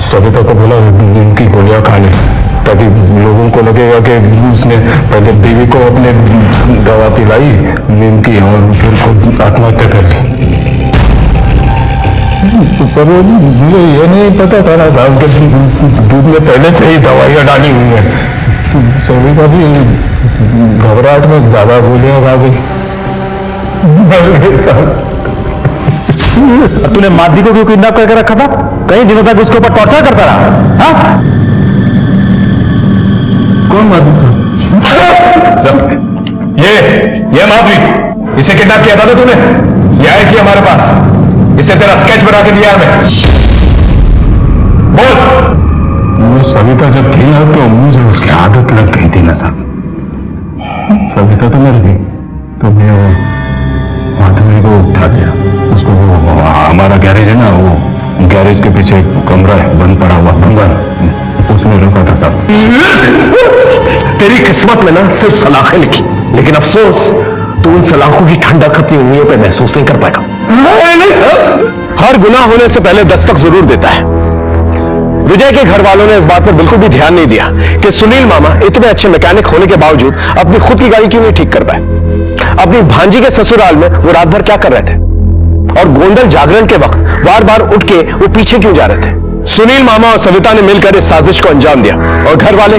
सविता को बोला नींद की गोलियां खा ली, ताकि लोगों को लगेगा कि उसने पहले बीवी को अपने दवा पिलाई नींद की और फिर खुद आत्महत्या कर ली। पर मुझे ये नहीं पता था ना साहब कि दूध में पहले से ही दवाइयाँ डाली हुई है। सविता भी घबराहट में ज्यादा गोलियां खा गई, मर गई साहब। तूने मादी को क्यों किडनैप करके रखा था? कई दिनों तक उसके ऊपर टॉर्चर करता रहा। हाँ? कौन माधवी साहब? ये माधवी, इसे किडनैप किया था ना तूने? ये आई थी हमारे पास, इसे तेरा स्केच बना के दिया हमें। बोल। वो सविता जब थी ना तो मुझे उसकी आदत लग गई थी ना साहब। सविता तो मर गई तो मैं वो माधवी को उठा दिया, उसको वो हमारा गैरेज है ना, वो गैरेज के पीछे एक कमरा है बंद पड़ा हुआ बंगाल, उसमें रुका था साहब। तेरी किस्मत में ना सिर्फ सलाखें लिखी, लेकिन अफसोस तू उन सलाखों की ठंडक अपनी उंगलियों पे महसूस नहीं कर पाएगा। हर गुनाह होने से पहले दस्तक जरूर देता है। विजय के घर वालों ने इस बात पर बिल्कुल भी ध्यान नहीं दिया कि सुनील मामा इतने अच्छे मैकेनिक होने के बावजूद अपनी खुद की गाड़ी क्यों नहीं ठीक कर पाए। अपनी भांजी के ससुराल में वो रात भर क्या कर रहे थे, और गोंदल जागरण के वक्त बार बार उठ के वो पीछे क्यों जा रहे थे। सुनील मामा और सविता ने मिलकर इस साजिश को अंजाम दिया, और घर वाले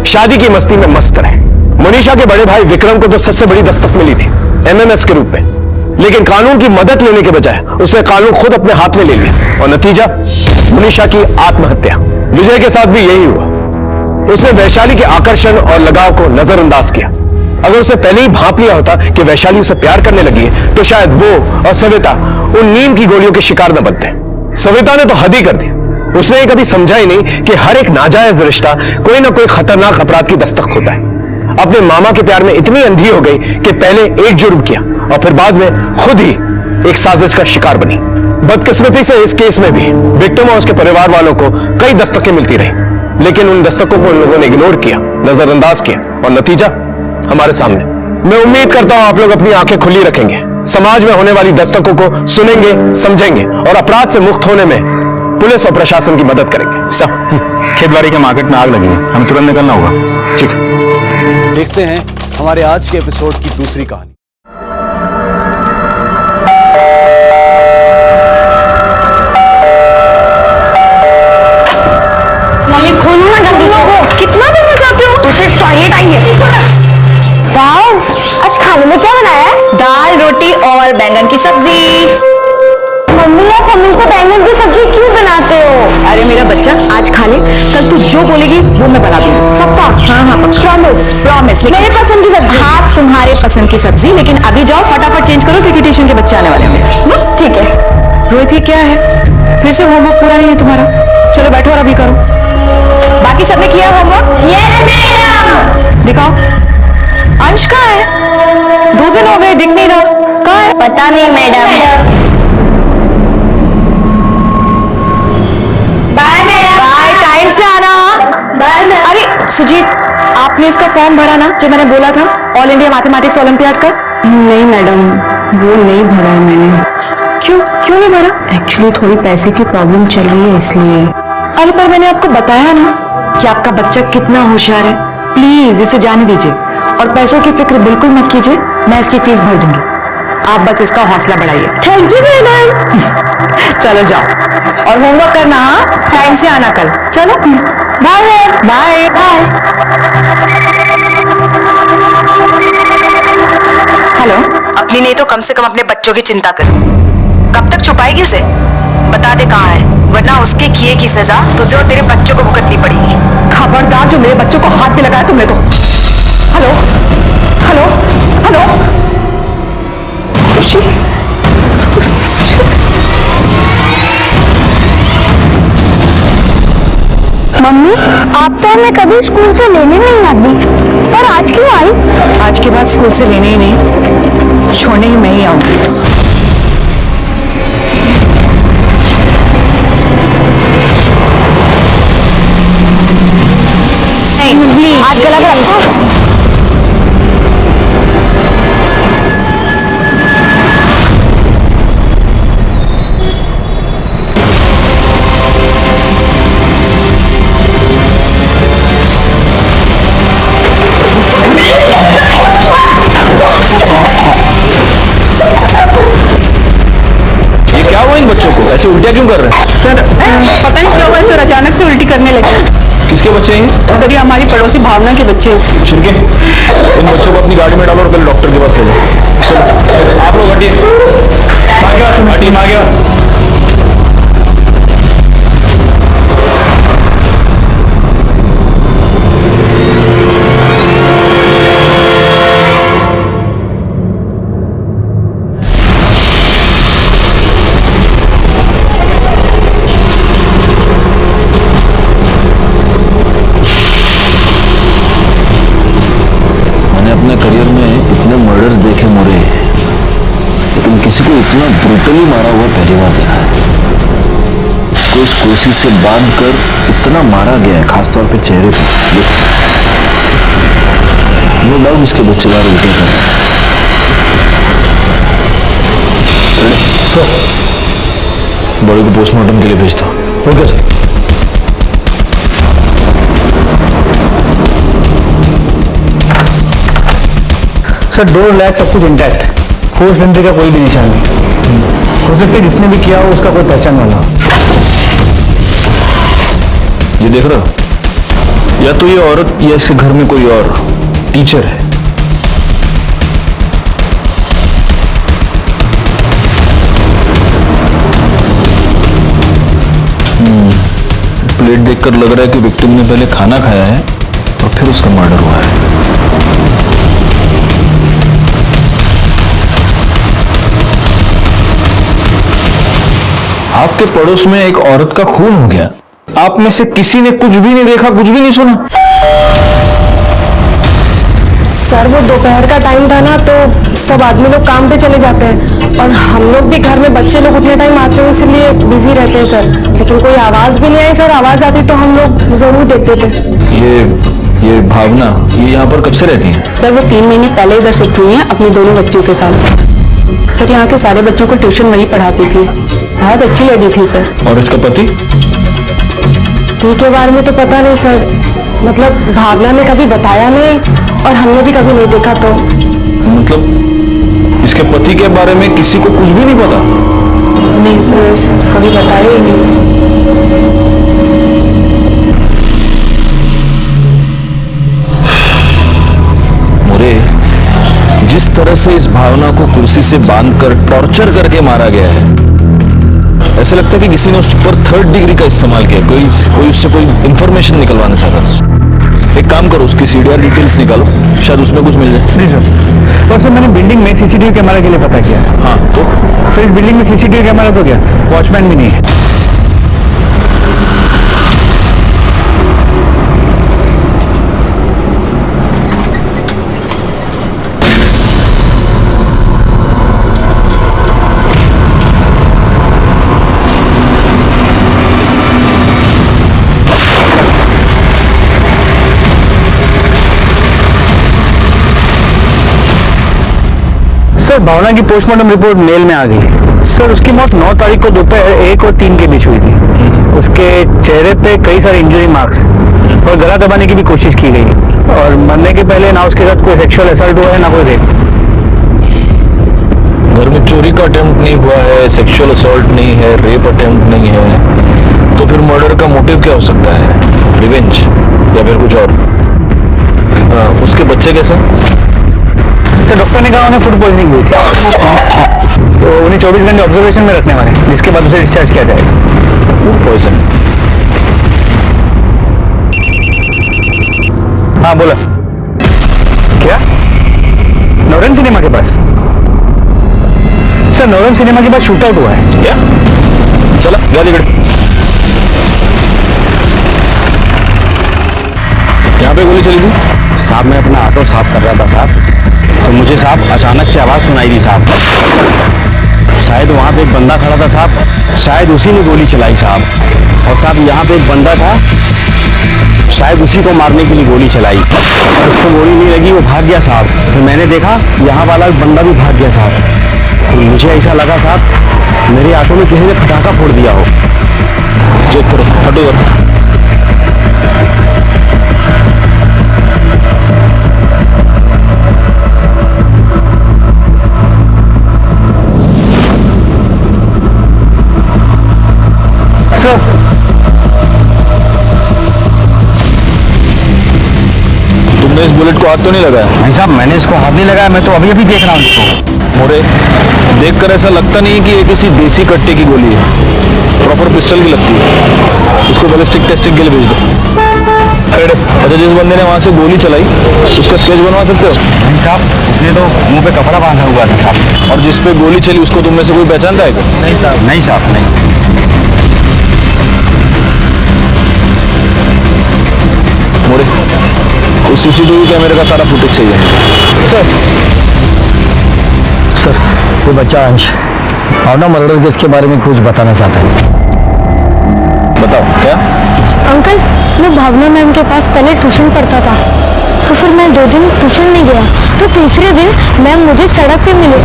शादी की मस्ती में मस्त रहे। मनीषा के बड़े भाई विक्रम को तो सबसे बड़ी दस्तक मिली थी एमएमएस के रूप में, लेकिन कानून की मदद लेने के बजाय उसने कानून खुद अपने हाथ में ले लिया, और नतीजा मनीषा की आत्महत्या। विजय के साथ भी यही हुआ। उसने वैशाली के आकर्षण और लगाव को नजरअंदाज किया। अगर उसे पहले ही भांप लिया होता कि वैशाली उसे प्यार करने लगी है, तो शायद वो और सविता उन नींद की गोलियों के शिकार न बनते। सविता ने तो हद ही कर दी। उसने ये कभी समझा ही नहीं कि हर एक नाजायज रिश्ता कोई ना कोई खतरनाक अपराध की दस्तक होता है। अपने मामा के प्यार में इतनी अंधी हो गई कि पहले एक जुर्म किया और फिर बाद में खुद ही एक साजिश का शिकार बनी। बदकिस्मती से इस केस में भी विक्टिम और उसके परिवार वालों को कई दस्तकें मिलती रही, लेकिन उन दस्तकों को उन लोगों ने इग्नोर किया, नजरअंदाज किया, और नतीजा हमारे सामने। मैं उम्मीद करता हूं आप लोग अपनी आंखें खुली रखेंगे, समाज में होने वाली दस्तकों को सुनेंगे, समझेंगे, और अपराध से मुक्त होने में पुलिस और प्रशासन की मदद करेंगे। सब खेतबाड़ी के मार्केट में आग लगी है, हमें तुरंत निकलना होगा। ठीक है। देखते हैं हमारे आज के एपिसोड की दूसरी कहानी। मम्मी खोलो ना जल्दी से। कितना देर में जाते हो? तुझे टॉयलेट आई है। वाओ, आज खाने में क्या बनाया है? दाल, रोटी और बैंगन की सब्जी। मम्मी आप हमेशा बैंगन की सब्जी क्यों बनाते हो? अरे मेरा बच्चा, आज खा ले, कल तू जो बोलेगी वो मैं बना दूंगी। पक्का? हाँ हाँ पक्का। प्रॉमिस। मेरे पसंद की सब्जी। हाँ तुम्हारे पसंद की सब्जी, लेकिन अभी जाओ फटाफट चेंज करो क्योंकि ट्यूशन के बच्चे आने वाले होंगे। ठीक है। रोहित ये क्या है? फिर से होमवर्क पूरा नहीं है तुम्हारा? चलो बैठो और अभी करो। बाकी सबने किया होमवर्क? Yes madam. दिखाओ। अंश कहाँ है? 2 दिन हो गए, दिख नहीं रहा। कहाँ है? पता नहीं madam. Bye madam. Bye, time से आना। Bye madam. अरे सुजीत, आपने इसका फॉर्म भरा ना जो मैंने बोला था, ऑल इंडिया मैथमेटिक्स ओलंपियाड का? नहीं मैडम, वो नहीं भरा है मैंने। क्यों क्यों नहीं भरा? एक्चुअली थोड़ी पैसे की प्रॉब्लम चल रही है इसलिए। अरे पर मैंने आपको बताया ना कि आपका बच्चा कितना होशियार है। प्लीज इसे जाने दीजिए, और पैसों की फिक्र बिल्कुल मत कीजिए, मैं इसकी फीस भर दूंगी। आप बस इसका हौसला बढ़ाइए। Thank you madam. चलो जाओ, और होमवर्क करना। हाँ, टाइम से आना कल। चलो बाय बाय बाय। हेलो अपनी नहीं तो कम से कम अपने बच्चों की चिंता कर। कब तक छुपाएगी उसे? बता दे कहाँ है, वरना उसके किए की सजा तुझे और तेरे बच्चों को भुगतनी पड़ेगी। खबरदार जो मेरे बच्चों को हाथ पे लगाया तुमने तो। हेलो हेलो हेलो खुशी, मम्मी आप तो हमें कभी स्कूल से लेने नहीं आती, पर आज क्यों आई? आज के बाद स्कूल से लेने ही नहीं, छोड़ने ही मैं ही आऊंगी। नहीं, आज गला गला। ऐसे उल्टियाँ क्यों कर रहे हैं? सर पता नहीं क्या हुआ सर, अचानक से उल्टी करने लगे। किसके बच्चे हैं? सर ये हमारी पड़ोसी भावना के बच्चे हैं। शिरके, इन बच्चों को अपनी गाड़ी में डालो और पहले डॉक्टर के पास ले जाओ। चलो आप लोग हटिए, टीम आ गया। अपने करियर में इतने मर्डर्स देखे मोरे, लेकिन किसी को इतना ब्रूटली मारा हुआ पहली बार देखा है। इसको इस कुर्सी से बांध कर इतना मारा गया है, खासतौर पे चेहरे पे। नो डाउट इसके बच्चे बाहर उल्टे कर रहे हैं। सर बॉडी को पोस्टमार्टम के लिए भेजता। Okay sir. Sir door lock सब कुछ इंटैक्ट, फोर्स एंट्री का कोई भी निशान नहीं। हो सकता है जिसने भी किया हो उसका कोई पहचान वाला। ये देख रहे हो, या तो ये औरत या इसके घर में कोई और टीचर है। प्लेट देखकर लग रहा है कि विक्टिम ने पहले खाना खाया है और फिर उसका मर्डर हुआ है। आपके पड़ोस में एक औरत का खून हो गया, आप में से किसी ने कुछ भी नहीं देखा, कुछ भी नहीं सुना? सर वो दोपहर का टाइम था ना, तो सब आदमी लोग काम पे चले जाते हैं और हम लोग भी घर में बच्चे लोग उतने टाइम आते हैं, इसलिए बिजी रहते हैं सर। लेकिन कोई आवाज भी नहीं आई सर, आवाज आती तो हम लोग जरूर देखते थे। ये भावना ये यहाँ पर कब से रहती है? सर वो 3 महीने पहले इधर शिफ्ट हुई है अपने दोनों बच्चों के साथ। सर यहाँ के सारे बच्चों को ट्यूशन वही पढ़ाती थी, बहुत अच्छी लेडी थी सर। और इसका पति? के बारे में तो पता नहीं सर, मतलब भावना ने कभी बताया नहीं और हमने भी कभी नहीं देखा। तो मतलब इसके पति के बारे में किसी को कुछ भी नहीं पता? नहीं सर, कभी बताया ही नहीं। मोरे, जिस तरह से इस भावना को कुर्सी से बांधकर टॉर्चर करके मारा गया है, ऐसा लगता है कि किसी ने उस पर 3rd डिग्री का इस्तेमाल किया। कोई उससे कोई इंफॉर्मेशन निकलवाना चाहता था। एक काम करो, उसकी CDR डिटेल्स निकालो, शायद उसमें कुछ मिल जाए। जी सर। और सर मैंने बिल्डिंग में CCTV कैमरा के लिए पता किया। हाँ तो सर इस बिल्डिंग में CCTV कैमरा तो क्या, वॉचमैन भी नहीं है। सर भावना की पोस्टमार्टम रिपोर्ट मेल में आ गई। सर उसकी मौत 9 तारीख को दोपहर 1 और 3 के बीच हुई थी। उसके चेहरे पे कई सारे इंजरी मार्क्स और गला दबाने की भी कोशिश की गई, और मरने के पहले ना उसके साथ कोई सेक्सुअल असल्ट हुआ है ना कोई रेप। घर में चोरी का अटेम्प्ट नहीं हुआ है, सेक्सुअल असॉल्ट नहीं है, रेप अटेम्प्ट नहीं है, तो फिर मर्डर का मोटिव क्या हो सकता है? रिवेंज या फिर कुछ और? उसके बच्चे कैसे? सर डॉक्टर ने कहा उन्हें फूड पॉइजनिंग हुई थी, तो उन्हें 24 घंटे ऑब्जर्वेशन में रखने वाले हैं, जिसके बाद उसे डिस्चार्ज किया जाएगा। Food poison? हाँ बोला। क्या? नौरन सिनेमा के पास? सर नौरन सिनेमा के पास शूट आउट हुआ है। क्या? चला गाड़ी गड़। यहाँ पे गोली चली थी? साहब मैं अपना ऑटो साफ कर रहा था साहब, तो मुझे साहब अचानक से आवाज़ सुनाई दी साहब। शायद वहाँ पे एक बंदा खड़ा था साहब, शायद उसी ने गोली चलाई साहब। और साहब यहाँ पे एक बंदा था, शायद उसी को मारने के लिए गोली चलाई, और उसको गोली नहीं लगी, वो भाग गया साहब। फिर मैंने देखा यहाँ वाला बंदा भी भाग गया साहब। तो मुझे ऐसा लगा साहब मेरे ऑटो में किसी ने पटाखा फोड़ दिया हो। चेक करो, हटो इधर। सर तुमने इस बुलेट को हाथ तो नहीं लगाया? नहीं साहब मैंने इसको हाथ नहीं लगाया, मैं तो अभी अभी देख रहा हूँ इसको। मोरे, देखकर ऐसा लगता नहीं कि ये किसी देसी कट्टे की गोली है, प्रॉपर पिस्टल की लगती है। इसको बैलिस्टिक टेस्टिंग के लिए भेज दो। अच्छा, जिस बंदे ने वहां से गोली चलाई उसका स्केच बनवा सकते हो? नहीं साहब उसने तो मुंह पे कपड़ा बांधा हुआ था साहब। और जिस पे गोली चली उसको तुम में से कोई पहचानता है क्या? नहीं साहब, नहीं साहब नहीं। मोरे, उस सीसीटीवी कैमरे का सारा फुटेज चाहिए। सर वो बच्चा अंश भावना मर्डर केस के बारे में कुछ बताना चाहता है। बताओ क्या? अंकल मैं भावना मैम के पास पहले ट्यूशन पढ़ता था, तो फिर मैं 2 दिन ट्यूशन नहीं गया, तो तीसरे दिन मैम मुझे सड़क पे मिले।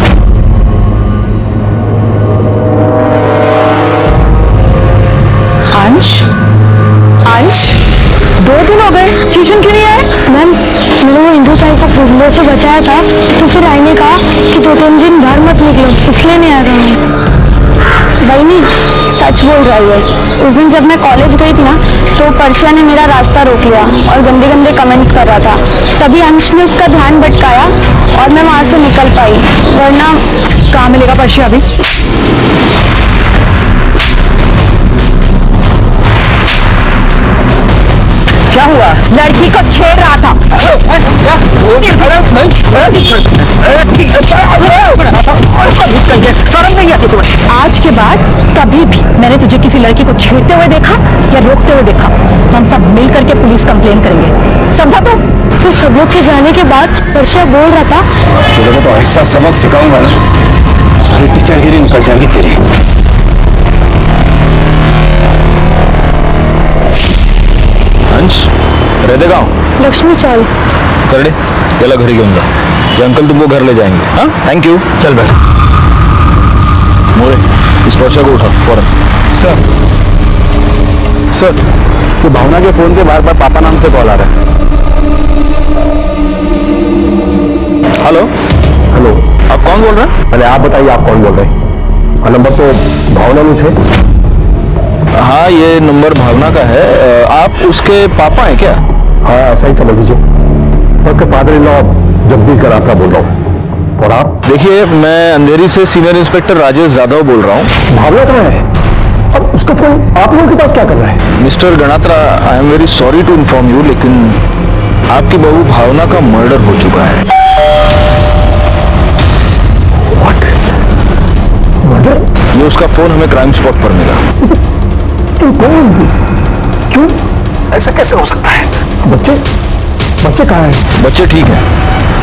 अंश, अंश 2 दिन हो गए ट्यूशन क्यों नहीं आए? मैम मैंने वो इंदू ताई को बुल्ले से बचाया था, तो फिर आई ने कहा कि 2-3 दिन बाहर मत निकलो, इसलिए नहीं आ रहा हूँ। बहनी सच बोल रही है, उस दिन जब मैं कॉलेज गई थी ना, तो परशिया ने मेरा रास्ता रोक लिया और गंदे गंदे कमेंट्स कर रहा था। तभी अंश ने उसका ध्यान भटकाया और मैं वहां से निकल पाई, वरना कहाँ मिलेगा परशिया अभी? क्या हुआ? लड़की को छेड़ रहा था। शर्म नहीं आती तुम्हें? आज के बाद कभी भी मैंने तुझे किसी लड़की को छेड़ते हुए देखा या रोकते हुए देखा तो हम सब मिल करके पुलिस कंप्लेन करेंगे, समझा? तो फिर सब लोग के जाने के बाद परशिया बोल रहा था तेरे को तो ऐसा सबक सिखाऊंगा ना, सारी टीचरगिरी निकल जाएगी तेरी। अंश रहते गाँव? लक्ष्मी चौल। करडे त्याला घरी घेऊन जा, ये अंकल तुमको घर ले जाएंगे। हाँ थैंक यू। चल बैठ। मोरे, इस वर्षा को उठा फौरन। सर तो भावना के फोन पे बार बार पापा नाम से कॉल आ रहा है। हेलो हेलो, आप कौन बोल रहे हैं? पहले आप बताइए आप कौन बोल रहे हैं? नंबर तो भावना मुझे। हाँ ये नंबर भावना का है। आप उसके पापा हैं क्या? हाँ ऐसा ही समझ लीजिए, तो उसके फादर इन लॉ जगदीश का रास्ता बोल रहा हूँ। और आप? देखिए मैं अंधेरी से सीनियर इंस्पेक्टर राजेश यादव बोल रहा हूँ। भावना कहाँ है? अब उसका फोन आप लोगों के पास क्या कर रहा है? Mister Ganatra, I am very sorry to inform you, लेकिन आपकी बहू भावना का मर्डर हो चुका है। व्हाट? मर्डर? ये उसका फोन हमें क्राइम स्पॉट पर मिला। तुम कौन? क्यों? ऐसा कैसे हो सकता है? बच्चे बच्चे कहाँ हैं? बच्चे ठीक हैं,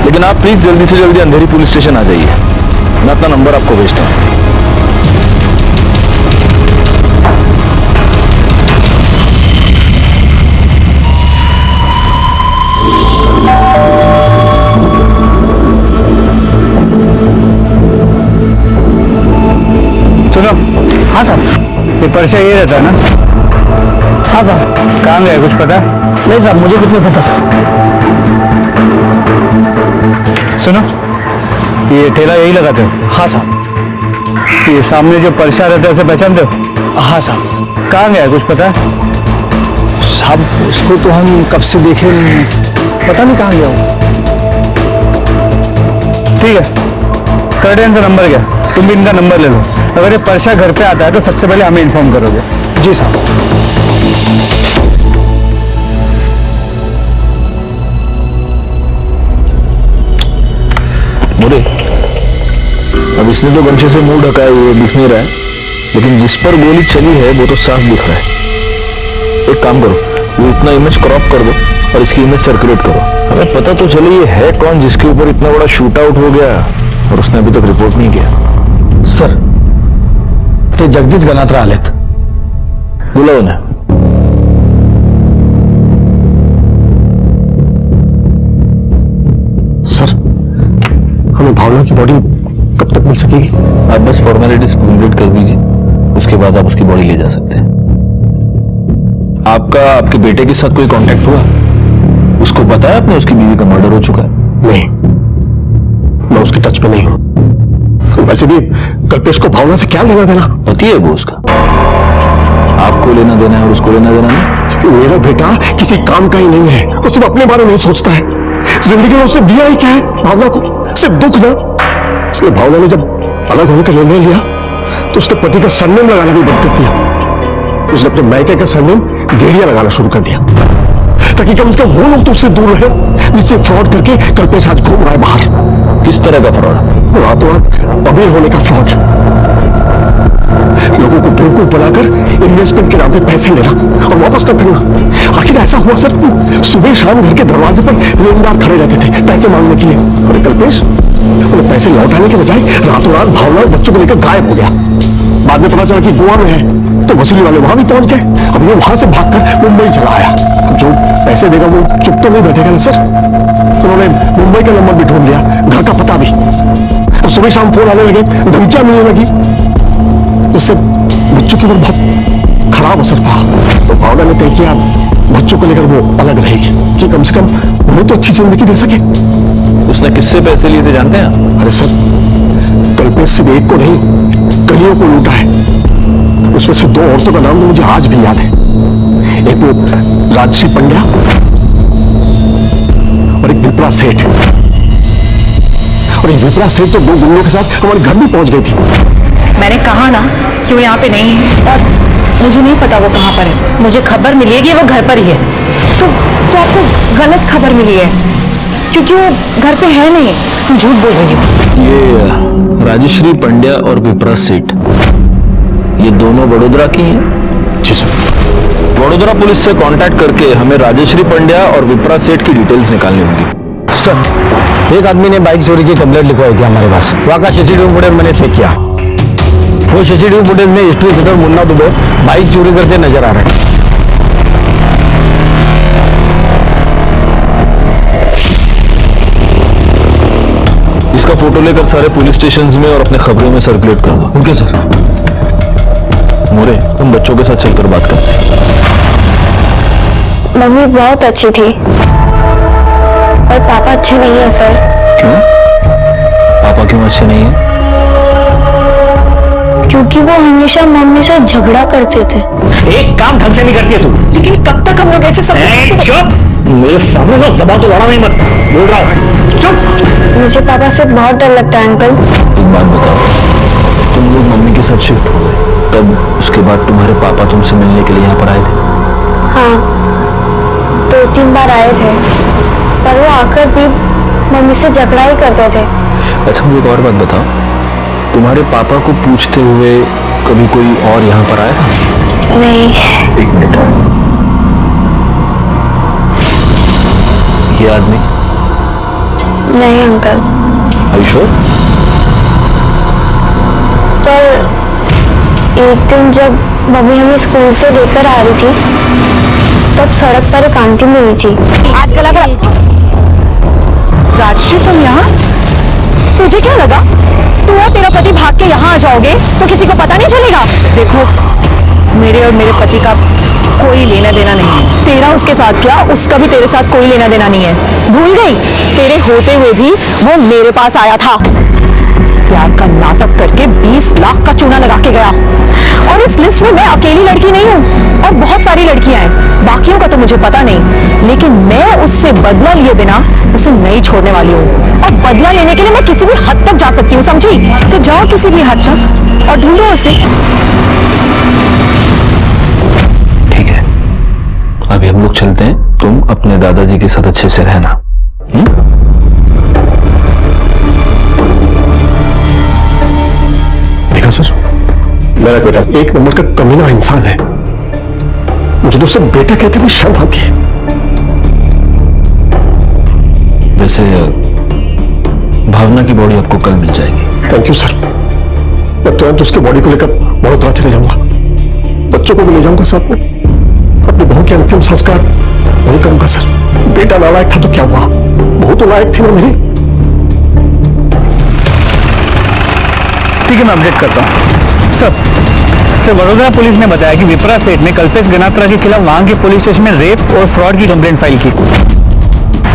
लेकिन आप प्लीज जल्दी से जल्दी अंधेरी पुलिस स्टेशन आ जाइए। मैं अपना नंबर आपको भेजता हूँ। सुनो। हाँ साहब, ये परचा ये रहता है ना? हाँ साहब। कहाँ गया कुछ पता? नहीं साहब मुझे कुछ नहीं पता। सुनो, ये ठेला यही लगाते हो? हाँ साहब। ये सामने जो परचा रहता है उसे पहचानते हो? हाँ साहब। कहाँ गया कुछ पता? साहब उसको तो हम कब से देखे नहीं, पता नहीं कहाँ गया हो। ठीक है, कर्टेन से नंबर क्या, तुम भी इनका नंबर ले लो। अगर ये परशा घर पे आता है तो सबसे पहले हमें इन्फॉर्म करोगे। जी साहब। मोरे, अब इसने तो गमछे से मुंह ढका है, वो दिख नहीं रहा है, लेकिन जिस पर गोली चली है वो तो साफ दिख रहा है। एक काम करो, वो इतना इमेज क्रॉप कर दो और इसकी इमेज सर्कुलेट करो। हमें पता तो चले ये है कौन जिसके ऊपर इतना बड़ा शूट आउट हो गया और उसने अभी तक रिपोर्ट नहीं किया। सर, ते जगदीश गणात्रा आलेत, बुलाओ उन्हें। सर, हमें भावना की बॉडी कब तक मिल सकेगी? आप बस फॉर्मेलिटीज कंप्लीट कर दीजिए, उसके बाद आप उसकी बॉडी ले जा सकते हैं। आपके बेटे के साथ कोई कांटेक्ट हुआ? उसको पता है आपने उसकी बीवी का मर्डर हो चुका है? नहीं, मैं उसके टच पे नहीं हूं। वैसे भी कल्पेश को भावना से क्या लेना देना? पति है वो उसका, आपको लेना देना है और उसको लेना देना नहीं। मेरा बेटा किसी काम का ही नहीं है, वो सिर्फ अपने बारे में ही सोचता है। जिंदगी में उससे दिया ही क्या है भावना को? सिर्फ दुख ना। इसलिए भावना ने जब अलग होने का निर्णय लिया तो उसने पति का सरनेम लगाना भी बंद कर दिया। उसने अपने मायके का सरनेम देड़िया लगाना शुरू कर दिया ताकि कम से कम वो लोग तो उससे दूर रहे जिससे फ्रॉड करके कल्पेश आज घूम रहा है बाहर। किस तरह का फ्रॉड? रातों रात अमीर होने का फ्रॉड, लोगों को बेवकूफ बनाकर इन्वेस्टमेंट के नाम पे पैसे लेना और वापस न करना। आखिर ऐसा हुआ सर, सुबह शाम घर के दरवाजे पर लेनदार खड़े रहते थे पैसे मांगने के लिए, और कल्पेश उन्हें पैसे लौटाने के बजाय रातों रात भावना और बच्चों को लेकर गायब हो गया। बाद में पता चला कि गोवा में है तो वसूली वाले वहां भी पहुंच गए। अब ये वहां से भागकर मुंबई चला आया। अब जो पैसे देगा वो चुप तो नहीं बैठेगा ना सर, तो उन्होंने मुंबई का नंबर भी ढूंढ लिया, घर का पता भी। अब सुबह शाम फोन आने लगे, धमकियां मिलने लगी, इससे बच्चों के ऊपर बहुत खराब असर पड़ा। तो भावना ने तय किया बच्चों को लेकर वो अलग रहेगी कि कम से कम उन्हें तो अच्छी जिंदगी दे सके। उसने किससे पैसे लिए थे जानते हैं? अरे सर, कल्पेश सिर्फ एक को नहीं कईयों को लूटा है। उसमें से 2 औरतों का नाम तो मुझे आज भी याद है। एक वो राजश्री पंड्या और एक विप्रा सेठ। और एक विप्रा सेठ तो 2 गुंडों के साथ हमारे घर भी पहुंच गई थी। मैंने कहा ना कि वो यहाँ पे नहीं है, और मुझे नहीं पता वो कहाँ पर है। मुझे खबर मिली है कि वो घर पर ही है। तो आपको गलत खबर मिली है क्योंकि वो घर पे है नहीं, तुम झूठ बोल रही हो। ये राजश्री पंड्या और विप्रा सेठ, ये दोनों वडोदरा की हैं? जी सर। वडोदरा पुलिस से कांटेक्ट करके हमें राजश्री पंड्या और विप्रा सेठ की डिटेल्स निकालनी होगी। सर, एक आदमी ने बाइक चोरी की कंप्लेंट लिखवाई थी हमारे पास। वहाँ का सीसीटीवी फुटेज मैंने चेक किया। वो सीसीटीवी फुटेज में history shooter Munna Dubey bike चोरी करते नजर आ रहे हैं। इसका फोटो लेकर सारे पुलिस स्टेशंस में और अपने खबरों में सर्कुलेट कर दो। Okay sir. मोरे, तुम बच्चों के साथ चलकर बात करते हैं। मम्मी बहुत अच्छी थी और पापा अच्छे नहीं है सर। क्यों? पापा क्यों अच्छे नहीं है? क्योंकि वो हमेशा मम्मी से झगड़ा करते थे। एक काम ढंग से नहीं करती है तू। लेकिन कब तक हम लोग ऐसे सब चुप, मेरे सामने ना जबान तो लड़ा नहीं मत, बोल रहा हूँ चुप। मुझे पापा से बहुत डर लगता है अंकल। एक बात बताओ, तुम लोग मम्मी के साथ शिफ्ट हो गए, तब उसके बाद तुम्हारे पापा तुमसे मिलने के लिए यहाँ पर आए थे? हाँ, 2-3 बार आए थे, पर वो आकर भी मम्मी से झगड़ा ही करते थे। अच्छा, मुझे एक और बात बताओ, तुम्हारे पापा को पूछते हुए कभी कोई और यहाँ पर आया था? नहीं। एक मिनट, ये आदमी? नहीं अंकल। Are you sure? पर एक दिन जब मम्मी हमें स्कूल से लेकर आ रही थी तब सड़क पर एक आंटी मिली थी। आजकल अगर राजश्री तुम यहाँ, तुझे क्या लगा तू और तेरा पति भाग के यहाँ आ जाओगे तो किसी को पता नहीं चलेगा? देखो, मेरे और मेरे पति का कोई लेना देना नहीं है। तेरा उसके साथ क्या, उसका भी तेरे साथ कोई लेना देना नहीं है। भूल गई? तेरे होते हुए भी वो मेरे पास आया था, प्यार का नाटक करके 20 लाख का चूना लगा के गया। और इस लिस्ट में मैं अकेली लड़की नहीं हूँ, और बहुत सारी लड़कियां हैं बाकियों का तो मुझे पता नहीं, लेकिन मैं उससे बदला लिए बिना उसे नहीं छोड़ने वाली हूँ। और बदला लेने के लिए मैं किसी भी हद तक जा सकती हूँ, समझी? तो जाओ किसी भी हद तक और ढूंढो उसे। ठीक है, अभी हम लोग चलते हैं, तुम अपने दादाजी के साथ अच्छे से रहना। देखा सर, मेरा बेटा एक नंबर का कमीना इंसान है। मुझे तो उससे बेटा कहते हुए शर्म आती है। वैसे भावना की बॉडी आपको कल मिल जाएगी। Thank you sir. मैं तुरंत उसकी बॉडी को लेकर बड़ोदरा चले जाऊंगा, बच्चों को भी ले जाऊंगा साथ में। अपनी बहू के अंतिम संस्कार वही करूंगा सर। बेटा नालायक था तो क्या हुआ, बहू तो लायक थी ना मेरी। ठीक है, मैं अपडेट करता हूँ। सर, वडोदरा पुलिस ने बताया कि विप्रा सेठ ने कल्पेश गनात्रा के खिलाफ वहां के पुलिस स्टेशन में रेप और फ्रॉड की कंप्लेंट फाइल की।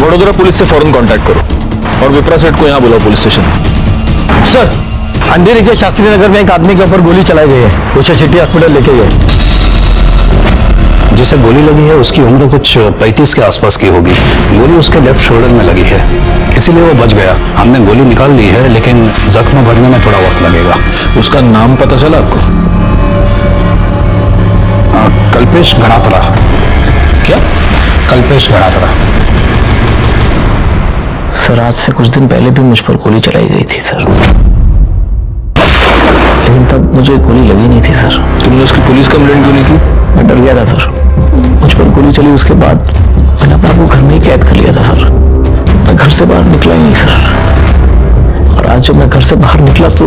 वडोदरा पुलिस से फौरन कांटेक्ट करो और विप्रा सेठ को यहाँ बुलाओ पुलिस स्टेशन। सर, अंधेरी के शास्त्री नगर में एक आदमी के ऊपर गोली चलाई गई है, उसे सिटी हॉस्पिटल लेके गए। जिसे गोली लगी है उसकी उम्र कुछ 35 के आसपास की होगी। गोली उसके लेफ्ट शोल्डर में लगी है, इसीलिए वो बच गया। हमने गोली निकाल ली है, लेकिन जख्म भरने में थोड़ा वक्त लगेगा। उसका नाम पता चला आपको? कल्पेश गणात्रा। क्या? कल्पेश गणात्रा। सर, आज से कुछ दिन पहले भी मुझ पर गोली चलाई गई थी सर, लेकिन तब मुझे गोली लगी नहीं थी सर। तुमने उसकी पुलिस कंप्लेंट क्यों नहीं की? मैं डर गया था सर। मुझ पर गोली चली, उसके बाद मैंने अपने आप को घर में ही कैद कर लिया था सर। मैं घर से बाहर निकला ही नहीं सर। और आज जब मैं घर से बाहर निकला तो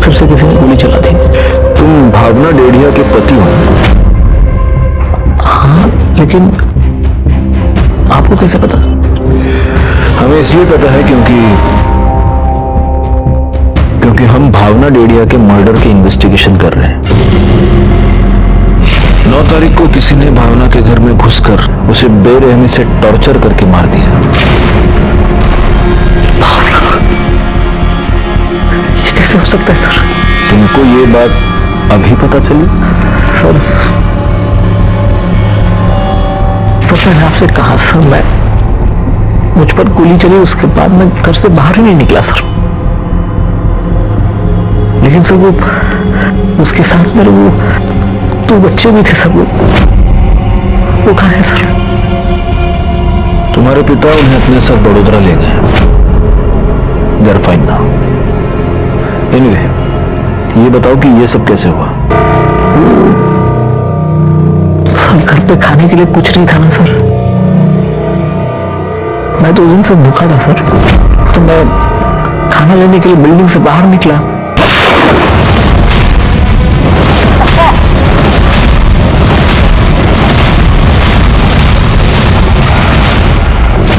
फिर से किसी ने गोली चला दी। तुम भावना डेढ़िया के पति हो? हाँ, लेकिन आपको कैसे पता? हमें इसलिए पता है क्योंकि हम भावना डेढ़िया के मर्डर की इन्वेस्टिगेशन कर रहे हैं। 9 तारीख को किसी ने भावना के घर में घुसकर उसे बेरहमी से टॉर्चर करके मार दिया। ये कैसे हो सकता है सर? तुमको ये बात अभी पता चली? सर, मैंने आपसे कहा सर, मैं मुझ पर गोली चली, उसके बाद मैं घर से बाहर ही नहीं निकला सर। लेकिन सर वो उसके साथ मेरे वो 2 बच्चे भी थे सर, वो कहाँ है सर? तुम्हारे पिता उन्हें अपने साथ बड़ोदरा ले गए। They are fine now. Anyway, ये बताओ कि ये सब कैसे हुआ? सर, घर पे खाने के लिए कुछ नहीं था ना सर। मैं तो उस दिन से भूखा था सर, तो मैं खाना लेने के लिए बिल्डिंग से बाहर निकला।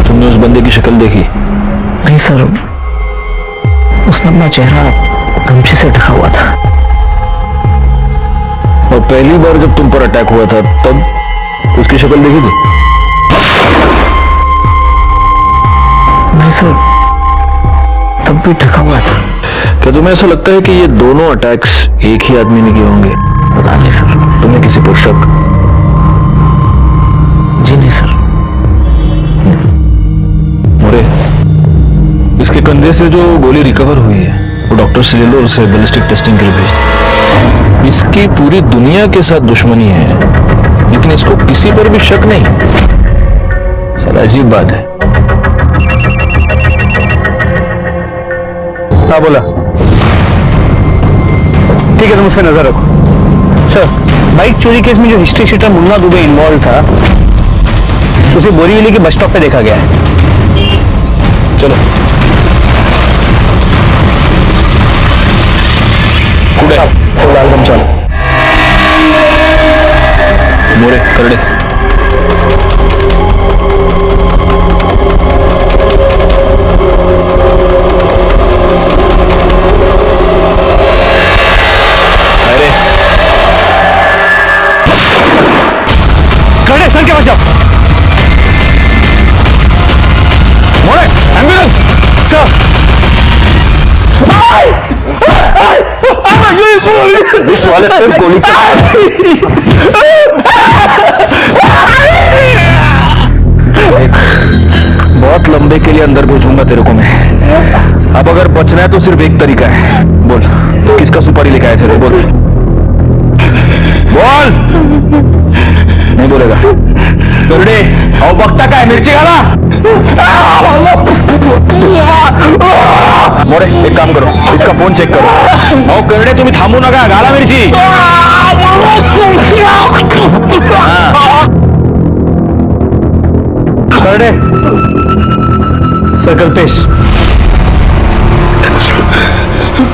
तुमने उस बंदे की शक्ल देखी? नहीं सर, उसने अपना चेहरा गमछे से ढका हुआ था। और पहली बार जब तुम पर अटैक हुआ था तब उसकी शक्ल देखी थी? नहीं सर, तब भी ढका हुआ था। क्या तुम्हें ऐसा लगता है कि ये दोनों अटैक्स एक ही आदमी ने किए होंगे? पता नहीं सर। तुम्हें किसी पर शक? जी नहीं सर। मोरे, इसके कंधे से जो गोली रिकवर हुई है वो डॉक्टर से ले लो, उसे बैलिस्टिक टेस्टिंग के लिए भेज दो। इसकी पूरी दुनिया के साथ दुश्मनी है, लेकिन इसको किसी पर भी शक नहीं। सर, अजीब बात है। हाँ, बोला। ठीक है, तुम उस पर नजर रखो। सर, बाइक चोरी केस में जो history sheeter Munna Dubey involve था, उसे बोरीवली के बस स्टॉप पे देखा गया है। चलो। लालगम चलो। मोरे, करड़े। करड़े, सर के पास जाओ। मोरे, एम्बुलेंस। सर। इस वाले पे गोली बहुत लंबे के लिए अंदर पहुंचूंगा तेरे को मैं। अब अगर बचना है तो सिर्फ एक तरीका है। बोल, किसका सुपारी लेके आए थे? बोल बोल। नहीं बोलेगा? गरुड़े और बकता का है, मिर्ची खाना। मोरे एक काम करो, इसका फोन चेक करो। और गरुड़े तुम्हें थामू नका गाला मिर्ची। गरुड़े सर कल्पेश,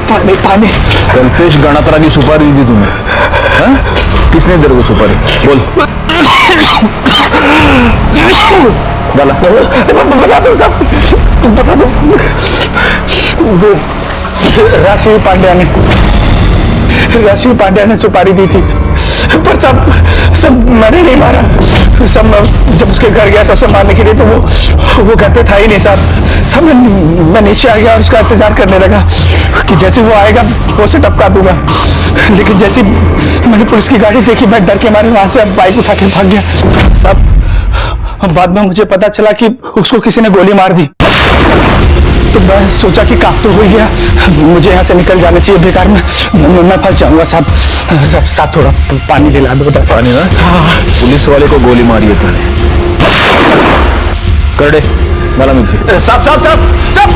पानी पानी। कल्पेश गणात्रा की सुपारी दी तुम्हें? हाँ? किसने तेरे को सुपारी? बोल। गाला बता दो सब, बता दो। वो राशिव पांड्या ने सुपारी दी थी, पर सब मैंने नहीं मारा। सब जब उसके घर गया तो सब मारने के लिए, तो वो घर पे था ही नहीं साहब। सब मैं नीचे आ गया और उसका इंतजार करने लगा कि जैसे वो आएगा वो उसे टपका दूंगा। लेकिन जैसे मैंने पुलिस की गाड़ी देखी, मैं डर के मारे वहां से बाइक उठा के भाग गया साहब। बाद में मुझे पता चला कि उसको किसी ने गोली मार दी। तो मैं सोचा कि काम तो हो ही गया, मुझे यहाँ से निकल जाना चाहिए, बेकार में मैं फंस जाऊंगा साहब। साहब थोड़ा पानी दिला दो। पानी ना? पुलिस वाले को गोली मारी है तूने। करडे गाला मिर्ची। साहब साहब साहब साहब।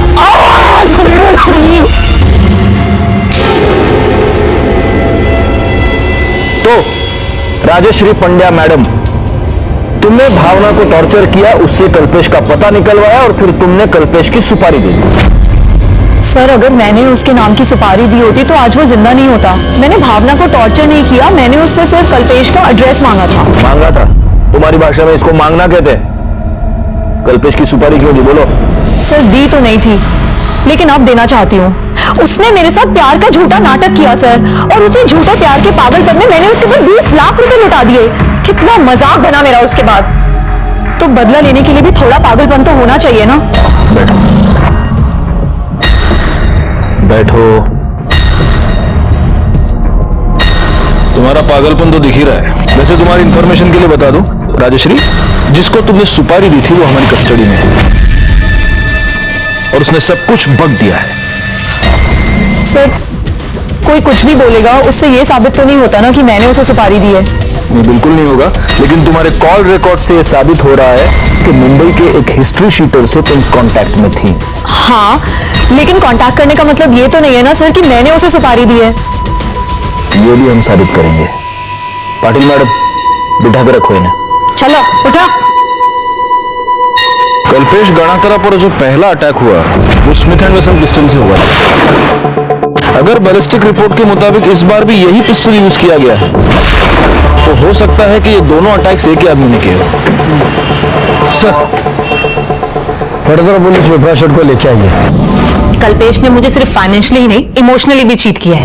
तो राजश्री पंड्या मैडम, तुमने भावना को टॉर्चर किया, उससे कल्पेश का पता निकलवाया और फिर तुमने कल्पेश की सुपारी दे दी। सर अगर मैंने उसके नाम की सुपारी दी होती तो आज वो जिंदा नहीं होता। मैंने भावना को टॉर्चर नहीं किया, मैंने उससे सिर्फ कल्पेश का एड्रेस मांगा था। मांगा था? तुम्हारी भाषा में इसको मांगना कहते हैं। कल्पेश की सुपारी क्यों दी? बोलो। सर दी तो नहीं थी, लेकिन अब देना चाहती हूँ। उसने मेरे साथ प्यार का झूठा नाटक किया सर, और उसी झूठे प्यार के पागलपन में मैंने उसके ऊपर 20 लाख रुपए लुटा दिए। कितना मजाक बना मेरा उसके बाद। तो बदला लेने के लिए भी थोड़ा पागलपन तो होना चाहिए ना। बैठो बैठो। तुम्हारा पागलपन तो दिख ही रहा है। वैसे तुम्हारी इंफॉर्मेशन के लिए बता दूं, राजश्री जिसको तुमने सुपारी दी थी वो हमारी कस्टडी में है और उसने सब कुछ बक दिया है। सर कोई कुछ भी बोलेगा, उससे ये साबित तो नहीं होता ना कि मैंने उसे सुपारी दी है। नहीं, बिल्कुल नहीं होगा। लेकिन तुम्हारे कॉल रिकॉर्ड से ये साबित हो रहा है कि मुंबई के एक हिस्ट्री शीटर से तुम कांटेक्ट में थी। हाँ, लेकिन कांटेक्ट करने का मतलब ये तो नहीं है ना सर कि मैंने उसे सुपारी दी है। ये भी हम साबित करेंगे। पाटिल मैडम, बिठा के रखो इन्हें। चलो उठा। कल्पेश गणात्रा पर जो पहला अटैक हुआ वो स्मिथ एंड वेसन पिस्टल से हुआ था। अगर बैलिस्टिक रिपोर्ट के मुताबिक इस बार भी यही पिस्टल यूज किया गया है तो हो सकता है कि ये दोनों अटैक्स एक ही आदमी ने किए। फर्दर पुलिस विप्राशट को लेके आइए। कल्पेश ने मुझे सिर्फ फाइनेंशियली ही नहीं, इमोशनली भी चीट किया है।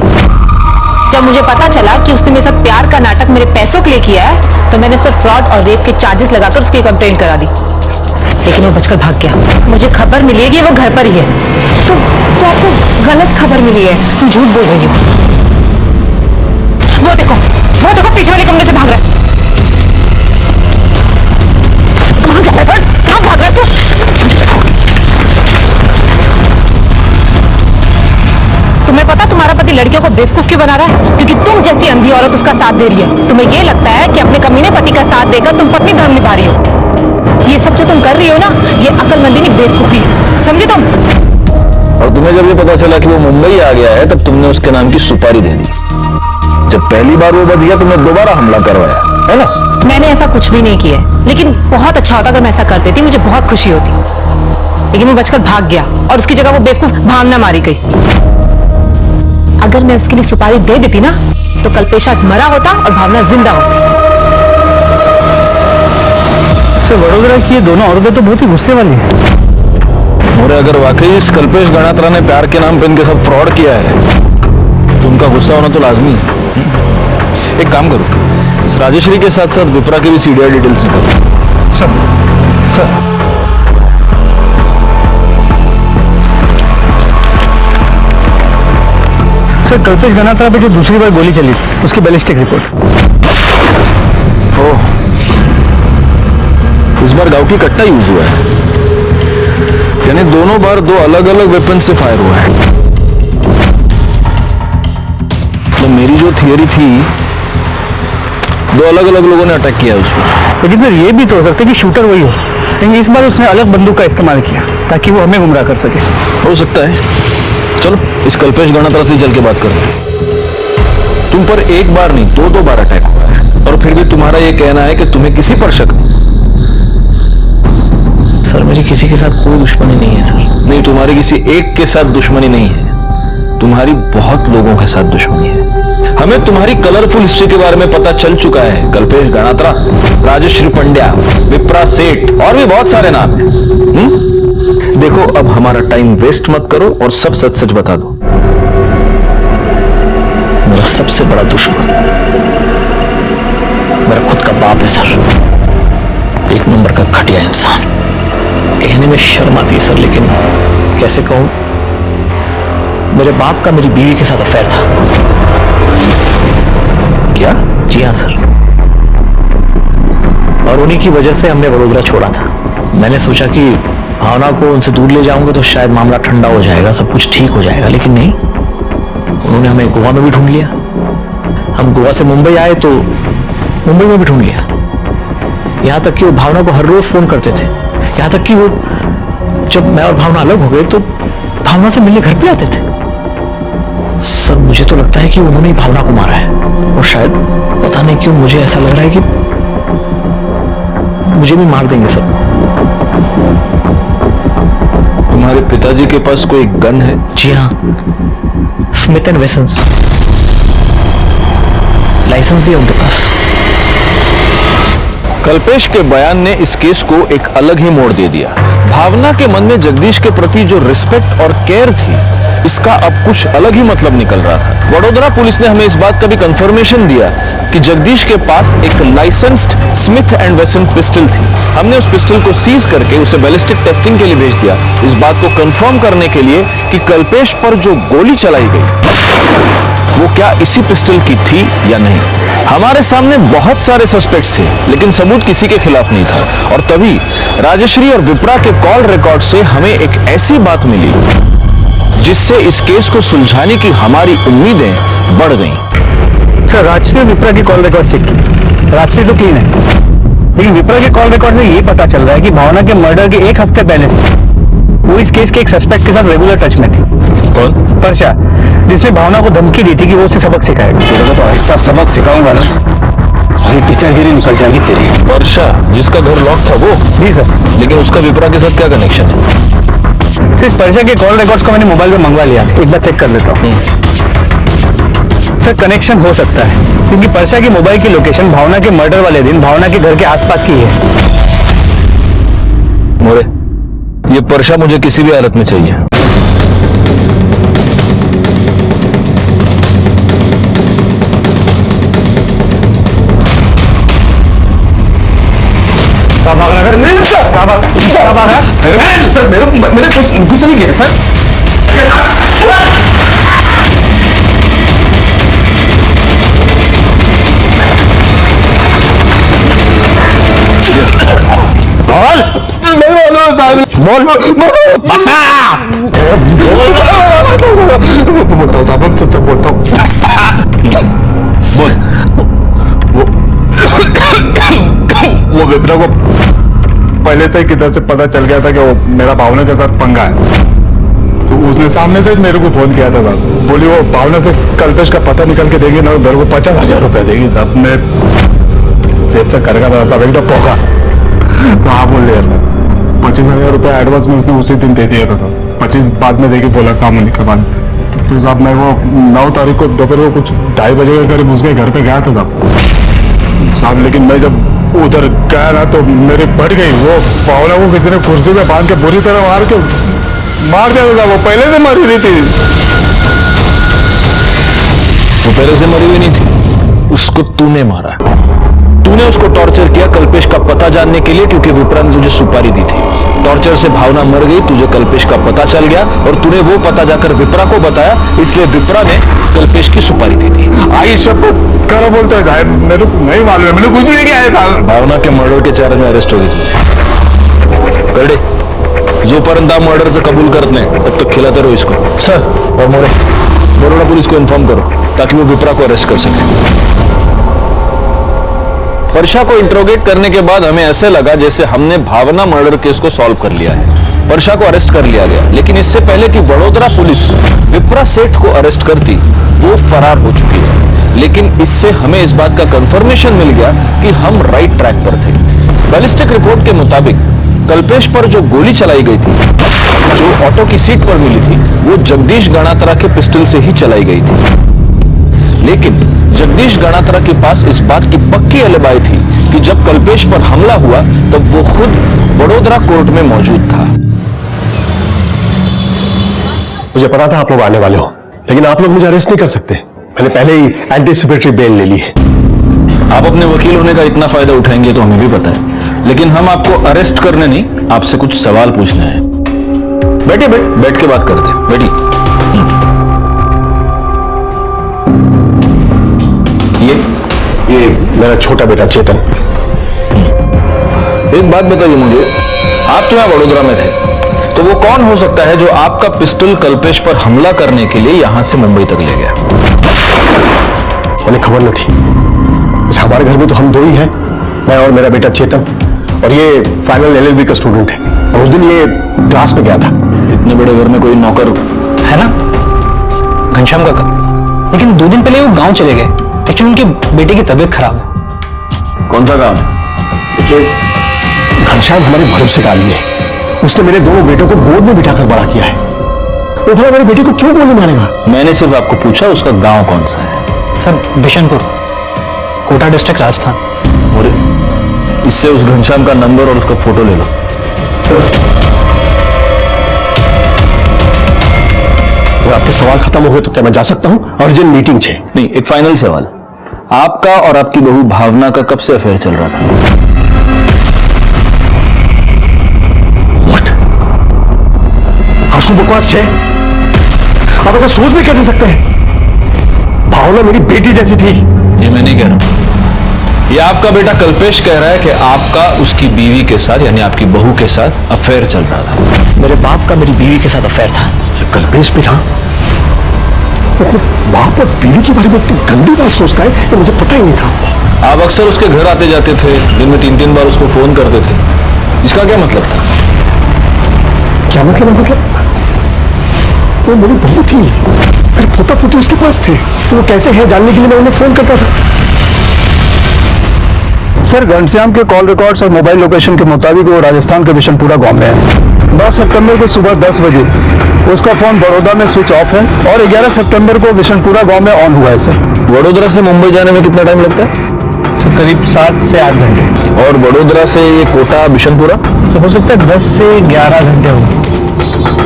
जब मुझे पता चला कि उसने मेरे साथ प्यार का नाटक मेरे पैसों के लिए किया है, तो मैंने इस पर फ्रॉड और रेप के चार्जेस लगाकर उसकी कंप्लेंट करा दी। लेकिन वो बचकर भाग गया। मुझे खबर मिली है कि वो घर पर ही है। तो आपको गलत खबर मिली है, तुम झूठ बोल रही हो। वो देखो पीछे वाले कमरे से भाग रहा है। कहाँ जा रहा है? कहाँ भाग रहा है तू? तुम्हें पता तुम्हारा पति लड़कियों को बेवकूफ क्यों बना रहा है? क्योंकि तुम जैसी अंधी औरत उसका साथ दे रही है। तुम्हें ये लगता है कि अपने कमीने पति का साथ देकर तुम पत्नी धर्म निभा रही हो। ये सब जो तुम कर रही हो ना, ये अक्लमंदी नहीं बेवकूफी है, समझी तुम? और तुम्हें जब ये पता चला कि वो मुंबई आ गया है तब तुमने उसके नाम की सुपारी दे दी। जब पहली बार वो बच गया तुमने दोबारा हमला करवाया, है ना? मैंने ऐसा कुछ भी नहीं किया, लेकिन बहुत अच्छा होता अगर मैं ऐसा कर देती, मुझे बहुत खुशी होती। लेकिन वो बचकर भाग गया और उसकी जगह वो बेवकूफ भावना मारी गई। अगर मैं उसके लिए सुपारी दे देती ना तो कल्पेश आज मरा होता और भावना जिंदा होती। वडोदरा की ये दोनों औरतें तो बहुत ही गुस्से वाली हैं। और अगर वाकई इस कल्पेश गणात्रा ने प्यार के नाम पे इनके साथ फ्रॉड किया है तो उनका गुस्सा होना तो लाजमी है। एक काम करो, इस राजश्री के साथ साथ विप्रा की भी सीडीआर डिटेल्स निकालो। सर सर कल्पेश गणात्रा पे जो दूसरी बार गोली चली थी उसकी बैलिस्टिक रिपोर्ट। ओह, इस बार गाउटी कट्टा यूज हुआ है, यानी दोनों बार दो अलग अलग वेपन से फायर हुआ है। तो मेरी जो थियरी थी, दो अलग अलग लोगों ने अटैक किया उस पर। लेकिन सर ये भी तो हो सकता है कि शूटर वही हो, लेकिन इस बार उसने अलग बंदूक का इस्तेमाल किया ताकि वो हमें गुमराह कर सके। हो सकता है। चलो इस कल्पेश गणात्रा से चल के बात करते हैं। तुम पर एक बार नहीं दो बार अटैक हुआ है, और फिर भी तुम्हारा यह कहना है कि तुम्हें किसी पर शक नहीं। सर मेरी किसी के साथ कोई दुश्मनी नहीं है सर। नहीं, तुम्हारी किसी एक के साथ दुश्मनी नहीं है, तुम्हारी बहुत लोगों के साथ दुश्मनी है। हमें तुम्हारी कलरफुल हिस्ट्री के बारे में पता चल चुका है। कल्पेश गणात्रा, राजश्री पंड्या, विप्रा सेठ और भी बहुत सारे नाम हैं। देखो अब हमारा टाइम वेस्ट मत करो और सब सच सच बता दो। मेरा सबसे बड़ा दुश्मन मेरा खुद का बाप है सर। एक नंबर का घटिया इंसान। कहने में शर्म आती है सर, लेकिन कैसे कहूं, मेरे बाप का मेरी बीवी के साथ अफेयर था। क्या? जी हाँ सर, और उन्हीं की वजह से हमने वडोदरा छोड़ा था। मैंने सोचा कि भावना को उनसे दूर ले जाऊंगा तो शायद मामला ठंडा हो जाएगा, सब कुछ ठीक हो जाएगा, लेकिन नहीं, उन्होंने हमें गोवा में भी ढूंढ लिया। हम गोवा से मुंबई आए तो मुंबई में भी ढूंढ लिया। यहां तक कि वो भावना को हर रोज फोन करते थे, यहां तक कि वो जब मैं और भावना अलग हो गए तो भावना से मिलने घर पे आते थे। सर मुझे तो लगता है कि उन्होंने ही भावना को मारा है, और शायद पता नहीं क्यों मुझे ऐसा लग रहा है कि मुझे भी मार देंगे सर। तुम्हारे पिताजी के पास कोई गन है? जी हाँ, स्मिथ एंड वेसन्स, लाइसेंस भी है उनके पास। कल्पेश के बयान ने इस केस को एक अलग ही मोड़ दे दिया। भावना के मन में जगदीश के प्रति जो रिस्पेक्ट और केयर थी, इसका अब कुछ अलग ही मतलब निकल रहा था। वडोदरा पुलिस ने हमें इस बात का भी कंफर्मेशन दिया कि जगदीश के पास एक लाइसेंस्ड स्मिथ एंड वेसन पिस्टल थी। हमने उस पिस्टल को सीज करके उसे बैलिस्टिक टेस्टिंग के लिए भेज दिया, इस बात को कंफर्म करने के लिए कि कल्पेश पर जो गोली चलाई गई वो क्या इसी पिस्टल की थी या नहीं। हमारे सामने बहुत सारे सस्पेक्ट्स थे, लेकिन सबूत किसी के खिलाफ नहीं था। और तभी राजश्री और विप्रा के कॉल रिकॉर्ड से हमें एक ऐसी बात मिली जिससे इस केस को सुलझाने की हमारी उम्मीदें बढ़ गईं। सर राजश्री और विप्रा की कॉल रिकॉर्ड चेक की, राजश्री तो क्लीन है, लेकिन विप्रा के कॉल रिकॉर्ड से ये पता चल रहा है कि भावना के मर्डर के एक हफ्ते पहले से वो इस केस के एक सस्पेक्ट के साथ रेगुलर टच में थी। कौन? परशा, जिसने भावना को धमकी दी थी कि वो उसे सबक सिखाएगा। तेरे को तो ऐसा सबक सिखाऊंगा ना, सारी टीचरगिरी निकल जाएगी तेरी। वर्षा, जिसका घर लॉक था वो? जी सर। लेकिन उसका विप्रा के साथ क्या कनेक्शन है? सिर्फ परशा के कॉल रिकॉर्ड्स को मैंने मोबाइल पे मंगवा लिया, एक बार चेक कर लेता हूँ। सर कनेक्शन हो सकता है, क्योंकि परशा की मोबाइल की लोकेशन भावना के मर्डर वाले दिन भावना के घर के आसपास की है। मोरे, ये परशा मुझे किसी भी हालत में चाहिए। सर मेरे कुछ नहीं किया सर। बोलता हूँ साहब, सच बोलता हूँ। बोल। वो विप्रा को पहले से किधर से पता चल गया था कि वो मेरा भावना के साथ पंगा है, तो उसने सामने से मेरे को फोन किया था साहब। बोली वो भावना से कल्पेश का पता निकल के देगी ना, मेरे को 50,000 रुपए देगी साहब। मैं जेब से कर था साहब, एकदम पोखा। तो हाँ बोल लिया सर, 25,000 रुपए एडवांस में उसने उसी दिन दे दिया था सर। 25 बाद में देगी बोला काम होने के बाद। तो साहब मैं वो 9 तारीख को दोपहर को कुछ 2:30 बजे के करीब उसके घर पे गया था साहब। लेकिन मैं जब उधर गया ना तो मेरी बढ़ गई। वो भावना को किसी ने कुर्सी में बांध के बुरी तरह मार दिया था साहब। वो पहले से मरी हुई थी। वो पहले से मरी हुई नहीं थी, उसको तूने मारा। तूने उसको टॉर्चर किया कल्पेश का पता जानने के लिए, क्योंकि विप्रा ने तुझे सुपारी दी थी। टॉर्चर से भावना मर गई, तुझे कल्पेश का पता चल गया और तूने वो पता जाकर विप्रा को बताया, इसलिए विप्रा ने कल्पेश की सुपारी दी थी। आई शपथ करो बोलते साहब, मेरे को नहीं मालूम है, मैंने कुछ नहीं किया है साहब। भावना के मर्डर के चार्ज में अरेस्ट हो गई। करडे, जोपर्यंत आप मर्डर से कबूल करत नाही तब तक खिलाते रहो इसको। सर और मोरे, बड़ोड़ा पुलिस को इन्फॉर्म करो ताकि वो विप्रा को अरेस्ट कर सके। वर्षा को इंट्रोगेट करने के बाद हमें ऐसे लगा जैसे हमने भावना मर्डर केस को सॉल्व कर लिया है। वर्षा को अरेस्ट कर लिया गया, लेकिन इससे पहले कि वडोदरा पुलिस विप्रा सेठ को अरेस्ट करती, वो फरार हो चुकी है। लेकिन इससे हमें इस बात का कंफर्मेशन मिल गया कि हम राइट ट्रैक पर थे। बैलिस्टिक रिपोर्ट के मुताबिक कल्पेश पर जो गोली चलाई गई थी, जो ऑटो की सीट पर मिली थी, वो जगदीश गणात्रा के पिस्टल से ही चलाई गई थी। लेकिन जगदीश गणात्रा के पास इस बात की पक्की एलिबाई थी कि जब कल्पेश पर हमला हुआ तब वो खुद वडोदरा कोर्ट में मौजूद था। मुझे पता था आप लोग आने वाले हो, लेकिन आप लोग मुझे अरेस्ट नहीं कर सकते। मैंने पहले ही एंटीसिपेटरी बेल ले ली है। आप अपने वकील होने का इतना फायदा उठाएंगे तो हमें भी पता है, लेकिन हम आपको अरेस्ट करने नहीं, आपसे कुछ सवाल पूछना है। बैठिए, बैठ के बात करते हैं। बैठिए। ये मेरा छोटा बेटा चेतन। एक बात बताइए मुझे, आप तो यहाँ वडोदरा में थे, तो वो कौन हो सकता है जो आपका पिस्टल कल्पेश पर हमला करने के लिए यहां से मुंबई तक ले गया? उन्हें खबर न थी। हमारे घर में तो हम दो ही हैं, मैं और मेरा बेटा चेतन, और ये फाइनल LLB का स्टूडेंट है। और उस दिन ये क्लास में गया था। इतने बड़े घर में कोई नौकर है ना, घनश्याम काका। लेकिन 2 दिन पहले वो गांव चले गए। एक्चुअली उनके बेटे की तबीयत खराब है। कौन सा काम? देखिए, घनश्याम हमारे भरोसे का आदमी है। उसने मेरे दोनों बेटों को गोद में बिठाकर बड़ा किया है। वो भला मेरे बेटे को क्यों गोली मारेगा? मैंने सिर्फ आपको पूछा उसका गांव कौन सा है। Sir, Bishanpur, Kota district, Rajasthan. और इससे उस घनश्याम का नंबर और उसका फोटो ले लो। अगर आपके सवाल खत्म हो गए तो क्या मैं जा सकता हूं? अर्जेंट मीटिंग है। नहीं, एक फाइनल सवाल, आपका और आपकी बहू भावना का कब से अफेयर चल रहा था? आंसू बकवास है। आप ऐसा सोच भी कैसे सकते हैं? भावना मेरी बेटी जैसी थी। ये मैं नहीं कह रहा, ये आपका बेटा कल्पेश कह रहा है कि आपका उसकी बीवी के साथ, यानी आपकी बहू के साथ अफेयर चल रहा था। मेरे बाप का मेरी बीवी के साथ अफेयर था। कल्पेश भी था? अपने बाप और बीवी के बारे में इतनी गंदी बात सोचता है, ये मुझे पता ही नहीं था। आप अक्सर उसके घर आते जाते थे, दिन में 3-3 बार उसको फोन करते थे। इसका क्या मतलब था? क्या मतलब है? मतलब वो मेरी बहू थी, मेरे पोता पोती उसके पास थे, तो वो कैसे है जानने के लिए मैं उन्हें फोन करता था। सर, घनश्याम के कॉल रिकॉर्ड्स और मोबाइल लोकेशन के मुताबिक वो राजस्थान के बिशनपुरा गांव में है। 10 सितंबर को सुबह 10 बजे उसका फोन बड़ौदा में स्विच ऑफ है और 11 सितंबर को बिशनपुरा गांव में ऑन हुआ है। सर, वडोदरा से मुंबई जाने में कितना टाइम लगता है? करीब 7 से 8 घंटे। और वडोदरा से ये कोटा बिशनपुरा तो हो सकता है 10 से 11 घंटे हो।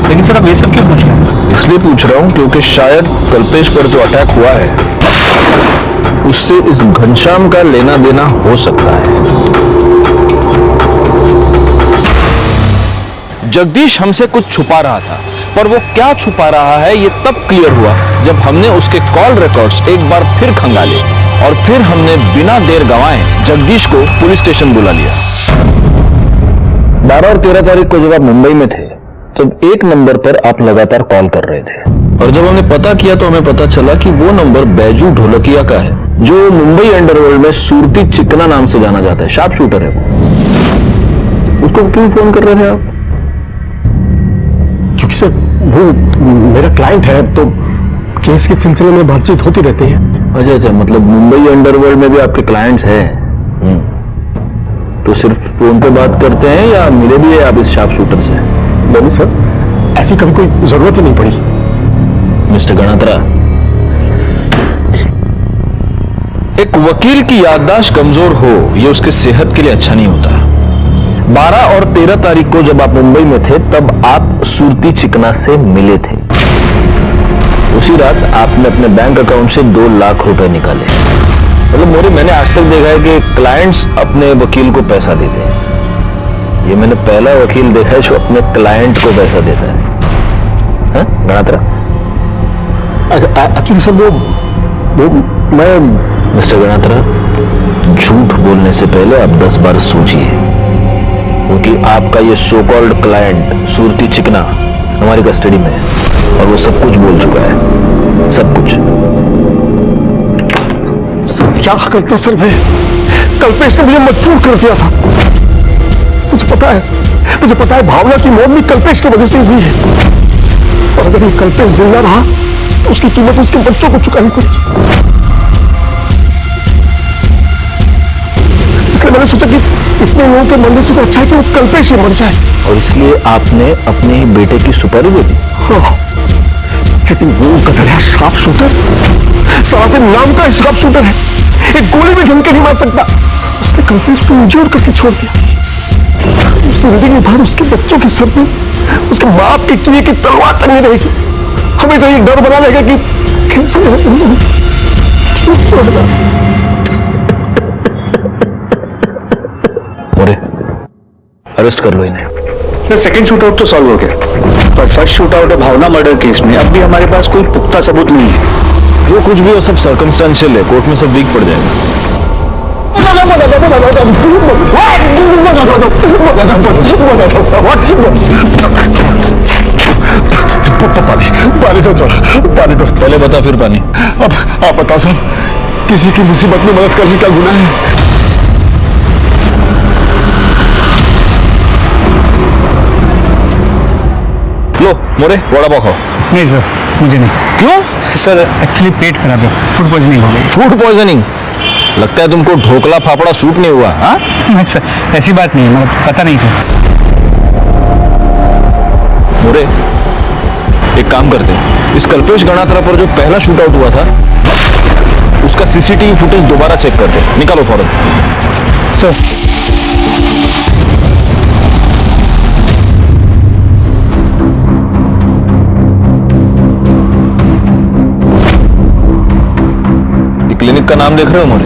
लेकिन सर, अब ये सब क्यों पूछ रहे हैं? इसलिए पूछ रहा हूं क्योंकि शायद कल्पेश पर जो अटैक हुआ है उससे इस घनश्याम का लेना देना हो सकता है। जगदीश हमसे कुछ छुपा रहा था, पर वो क्या छुपा रहा है ये तब क्लियर हुआ जब हमने उसके कॉल रिकॉर्ड्स एक बार फिर खंगाले और फिर हमने बिना देर गंवाए जगदीश को पुलिस स्टेशन बुला लिया। 12 और 13 तारीख को जब आप मुंबई में थे तब एक नंबर पर आप लगातार कॉल कर रहे थे, और जब हमने पता किया तो हमें पता चला कि वो नंबर बैजू ढोलकिया का है, जो मुंबई अंडरवर्ल्ड में सूरती चिकना नाम से जाना जाता है, शार्प शूटर है वो। उसको क्यों फोन कर रहे थे आप? क्योंकि सर वो मेरा क्लाइंट है, तो केस के सिलसिले में बातचीत होती रहती है। अच्छा, मतलब मुंबई अंडरवर्ल्ड में भी आपके क्लाइंट्स हैं? तो सिर्फ फोन पे बात करते हैं या मिले भी है आप इस शार्प शूटर से? नहीं सर, ऐसी कभी कोई जरूरत ही नहीं पड़ी। मिस्टर गणात्रा, एक वकील की याददाश्त कमजोर हो ये उसके सेहत के लिए अच्छा नहीं होता। 12 और 13 तारीख को जब आप मुंबई में थे तब आप सूरती चिकना से मिले थे। उसी रात आपने अपने बैंक अकाउंट से 2 लाख रुपए निकाले। मतलब मोरे, मैंने आज तक देखा है कि क्लाइंट्स अपने वकील को पैसा देते हैं, ये मैंने पहला वकील देखा है जो अपने क्लाइंट को पैसा देता है। गणात्रा? एक्चुअली सर वो मैं मिस्टर गणात्रा, झूठ बोलने से पहले आप 10 बार सोचिए, क्योंकि आपका ये सो कॉल्ड क्लाइंट सूरती चिकना हमारी कस्टडी में है और वो सब कुछ बोल चुका है, सब कुछ। क्या करता सर मैं? कल्पेश ने मुझे मजबूर कर दिया था। मुझे पता है भावना की मौत भी कल्पेश की वजह से हुई है, और अगर ये कल्पेश जिंदा रहा तो उसकी कीमत उसके बच्चों को चुकानी पड़ेगी। इसलिए मैंने सोचा कि इतने लोगों के मरने से तो अच्छा है कि वो कल्पेश ही मर जाए। और इसलिए आपने अपने ही बेटे की सुपारी दे दी? लेकिन वो गधड़ा शार्प शूटर, सरासर नाम का शार्प शूटर है, एक गोली भी ढंग के नहीं मार सकता। उसने कल्पेश को इंजोर करके छोड़ दिया। जिंदगी भर उसके बच्चों के सर पे उसके बाप के किए की तलवार टंगी रहेगी। हमें तो ये डर बना लेगा कि कैसे मोरे, अरेस्ट कर लो इन्हें। सर सेकंड शूट आउट तो सॉल्व हो गया, पर फर्स्ट शूट आउट है भावना मर्डर केस में अब भी हमारे पास कोई पुख्ता सबूत नहीं है। जो कुछ भी हो सब सर्कमस्टेंशियल है, कोर्ट में सब वीक पड़ जाएगा। पानी तो पहले बता फिर पानी। अब आप बताओ साहब, किसी की मुसीबत में मदद करने का गुनाह है? लो मोरे, वड़ा पाव खाओ। नहीं सर, मुझे नहीं। क्यों? सर एक्चुअली पेट खराब है, फूड पॉइजनिंग हो गई। Food poisoning? लगता है तुमको ढोकला फाफड़ा सूट नहीं हुआ। हाँ नहीं सर, ऐसी बात नहीं है, मतलब पता नहीं था। मोरे, एक काम करते हैं, इस कल्पेश गणात्रा पर जो पहला शूट आउट हुआ था उसका सीसीटीवी फुटेज दोबारा चेक करते हैं। निकालो फौरन। सर क्लिनिक का नाम देख रहे हो मोरे?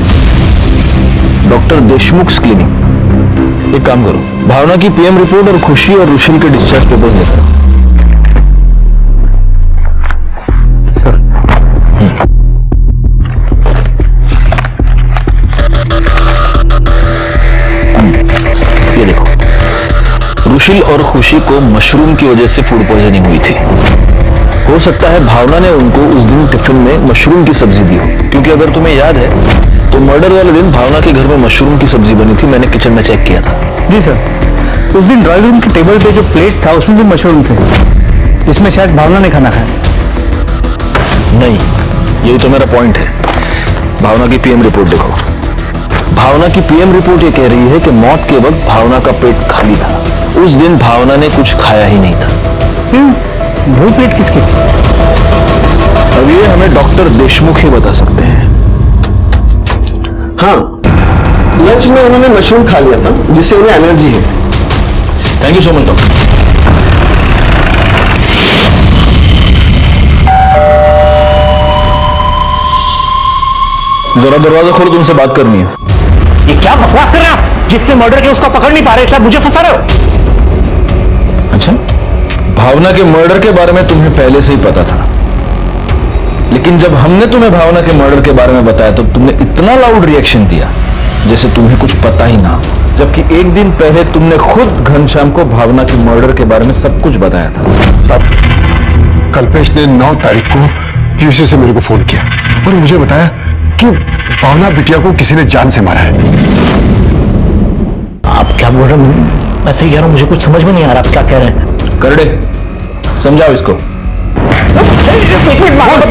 Doctor Deshmukh clinic. एक काम करो, भावना की पीएम रिपोर्ट और खुशी और रुशिल के डिस्चार्ज पेपर्स लेकर आओ। सर ये देखो, रुशिल और खुशी को मशरूम की वजह से फूड पॉइजनिंग हुई थी। हो सकता है भावना ने उनको उस दिन टिफिन में मशरूम की सब्जी दी हो, क्योंकि अगर तुम्हें याद है तो मर्डर वाले दिन भावना के घर में मशरूम की सब्जी बनी थी। मैंने किचन में चेक किया था। जी सर, उस दिन ड्राइंग रूम के टेबल पे जो प्लेट था उसमें भी मशरूम थे, जिसमें शायद भावना ने खाना खाया। नहीं, यही तो मेरा पॉइंट है। भावना की पीएम रिपोर्ट देखो। भावना की पीएम रिपोर्ट ये कह रही है कि मौत के वक्त भावना का पेट खाली था। उस दिन भावना ने कुछ खाया ही नहीं था। वो प्लेट किसकी? अब ये हमें डॉक्टर देशमुख ही बता सकते हैं। हाँ, लंच में उन्होंने मशरूम खा लिया था, जिससे उन्हें एलर्जी है। Thank you so much doctor. जरा दरवाजा खोलो, तुमसे बात करनी है। ये क्या बकवास कर रहे हैं आप? जिससे मर्डर के उसको पकड़ नहीं पा रहे, शायद मुझे फंसा रहे हो। अच्छा, भावना के मर्डर के बारे में तुम्हें पहले से ही पता था, लेकिन जब हमने तुम्हें भावना के मर्डर के बारे में बताया तो तुमने इतना लाउड रिएक्शन दिया जैसे तुम्हें कुछ पता ही ना, जबकि एक दिन पहले तुमने खुद घनश्याम को भावना के मर्डर के बारे में सब कुछ बताया था। साहब, कल्पेश ने 9 तारीख को यूसी से मेरे को फोन किया और मुझे बताया कि भावना बिटिया को किसी ने जान से मारा है। आप क्या बोल रहे हो? मैं सही कह रहा हूँ, मुझे कुछ समझ में नहीं आ रहा आप क्या कह रहे हैं। करडे, समझाओ इसको।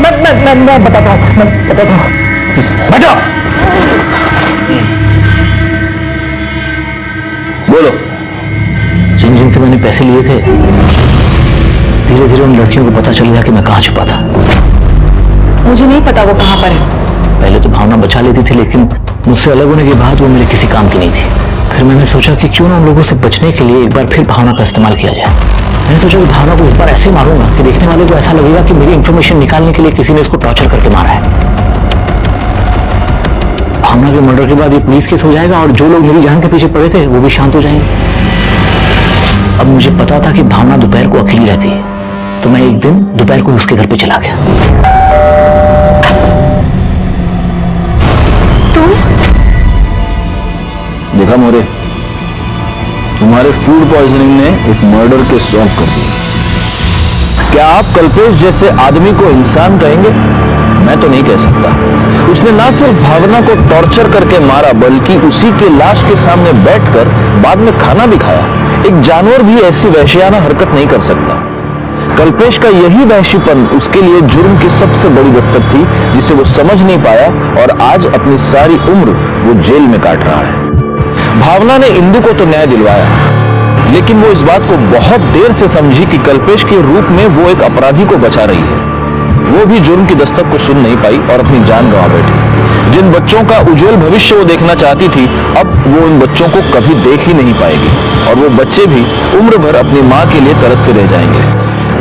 मैं बताता हूँ, बैठो। बोलो। जिन जिन से मैंने पैसे लिए थे, धीरे धीरे उन लड़कियों को पता चल गया कि मैं कहाँ छुपा था। मुझे नहीं पता वो कहाँ पर है। पहले तो भावना बचा लेती थी, लेकिन मुझसे अलग होने के बाद वो मेरे किसी काम की नहीं थी। फिर मैंने सोचा कि क्यों ना उन लोगों से बचने के लिए एक बार फिर भावना का इस्तेमाल किया जाए। मैंने सोचा कि भावना को इस बार ऐसे मारूंगा कि देखने वाले को ऐसा लगेगा कि मेरी इंफॉर्मेशन निकालने के लिए किसी ने इसको टॉर्चर करके मारा है। भावना के मर्डर के बाद ये पुलिस केस हो जाएगा और जो लोग मेरी जान के पीछे पड़े थे वो भी शांत हो जाएंगे। अब मुझे पता था कि भावना दोपहर को अकेली रहती है, तो मैं एक दिन दोपहर को उसके घर पे चला गया। तुम? देखा मोरे, तुम्हारे फूड पॉइजनिंग ने एक मर्डर के सौंप कर दिए। क्या आप कल्पेश जैसे आदमी को इंसान कहेंगे? मैं तो नहीं कह सकता। उसने ना सिर्फ भावना को टॉर्चर करके मारा, बल्कि उसी के लाश के सामने बैठकर बाद में खाना भी खाया। एक जानवर भी ऐसी वहशियाना हरकत नहीं कर सकता। कल्पेश का यही वहशीपन उसके लिए जुर्म की सबसे बड़ी दस्तक थी, जिसे वो समझ नहीं पाया और आज अपनी सारी उम्र वो जेल में काट रहा है। भावना ने इंदु को तो न्याय दिलवाया, लेकिन वो इस बात को बहुत देर से समझी कि कल्पेश के रूप में वो एक अपराधी को बचा रही है। वो भी जुर्म की दस्तक को सुन नहीं पाई और अपनी जान गंवा बैठी। जिन बच्चों का उज्जवल भविष्य वो देखना चाहती थी, अब वो उन बच्चों को कभी देख ही नहीं पाएगी और वो बच्चे भी उम्र भर अपनी माँ के लिए तरसते रह जाएंगे।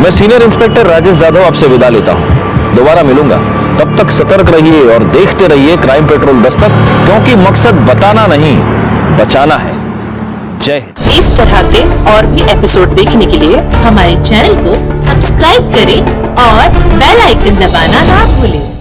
मैं सीनियर इंस्पेक्टर राजेश यादव आपसे विदा लेता हूँ। दोबारा मिलूंगा, तब तक सतर्क रहिए और देखते रहिए क्राइम पेट्रोल दस्तक, क्योंकि मकसद बताना नहीं, बचाना है। जय हिंद। इस तरह के और भी एपिसोड देखने के लिए हमारे चैनल को सब्सक्राइब करें और बेल आइकन दबाना ना भूलें।